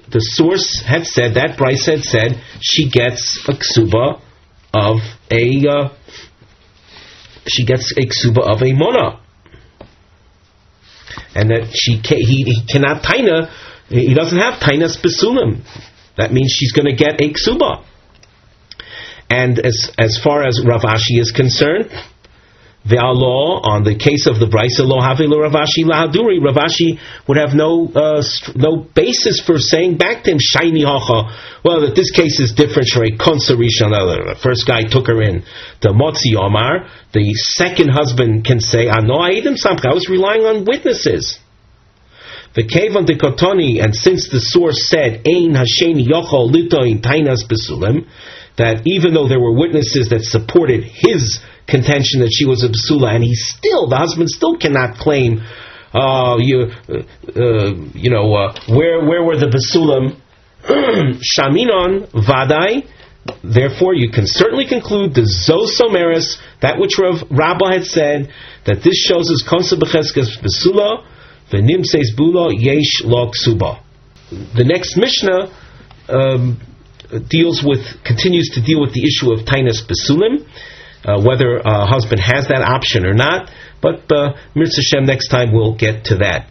The source had said, that Bryce had said, she gets a ksuba of a mona, and that he cannot taina. He doesn't have tainas besulim. That means she's going to get a ksuba. And as far as Ravashi is concerned, Ve'alo, on the case of the Brisa, lo havilo Ravashi lahaduri, Ravashi would have no basis for saying back to him, shiny hacha, well, that this case is different, shrei konsa rishon, the first guy took her in, the motzi omar, the second husband can say, ano aidim samcha, I was relying on witnesses. V'kevan dekotoni, and since the source said, ein hasheni yochol lito in tainas besulim, that even though there were witnesses that supported his contention that she was a basula, and the husband still cannot claim, where were the basulam? Shaminon vadai. Therefore, you can certainly conclude the zosomeres, that which Rabbah had said, that this shows us konsa b'cheskas basula v'nimseis bula yesh lo ksuba. The next Mishnah continues to deal with the issue of tainas basulim, whether a husband has that option or not. But Mirza Shem, next time we'll get to that.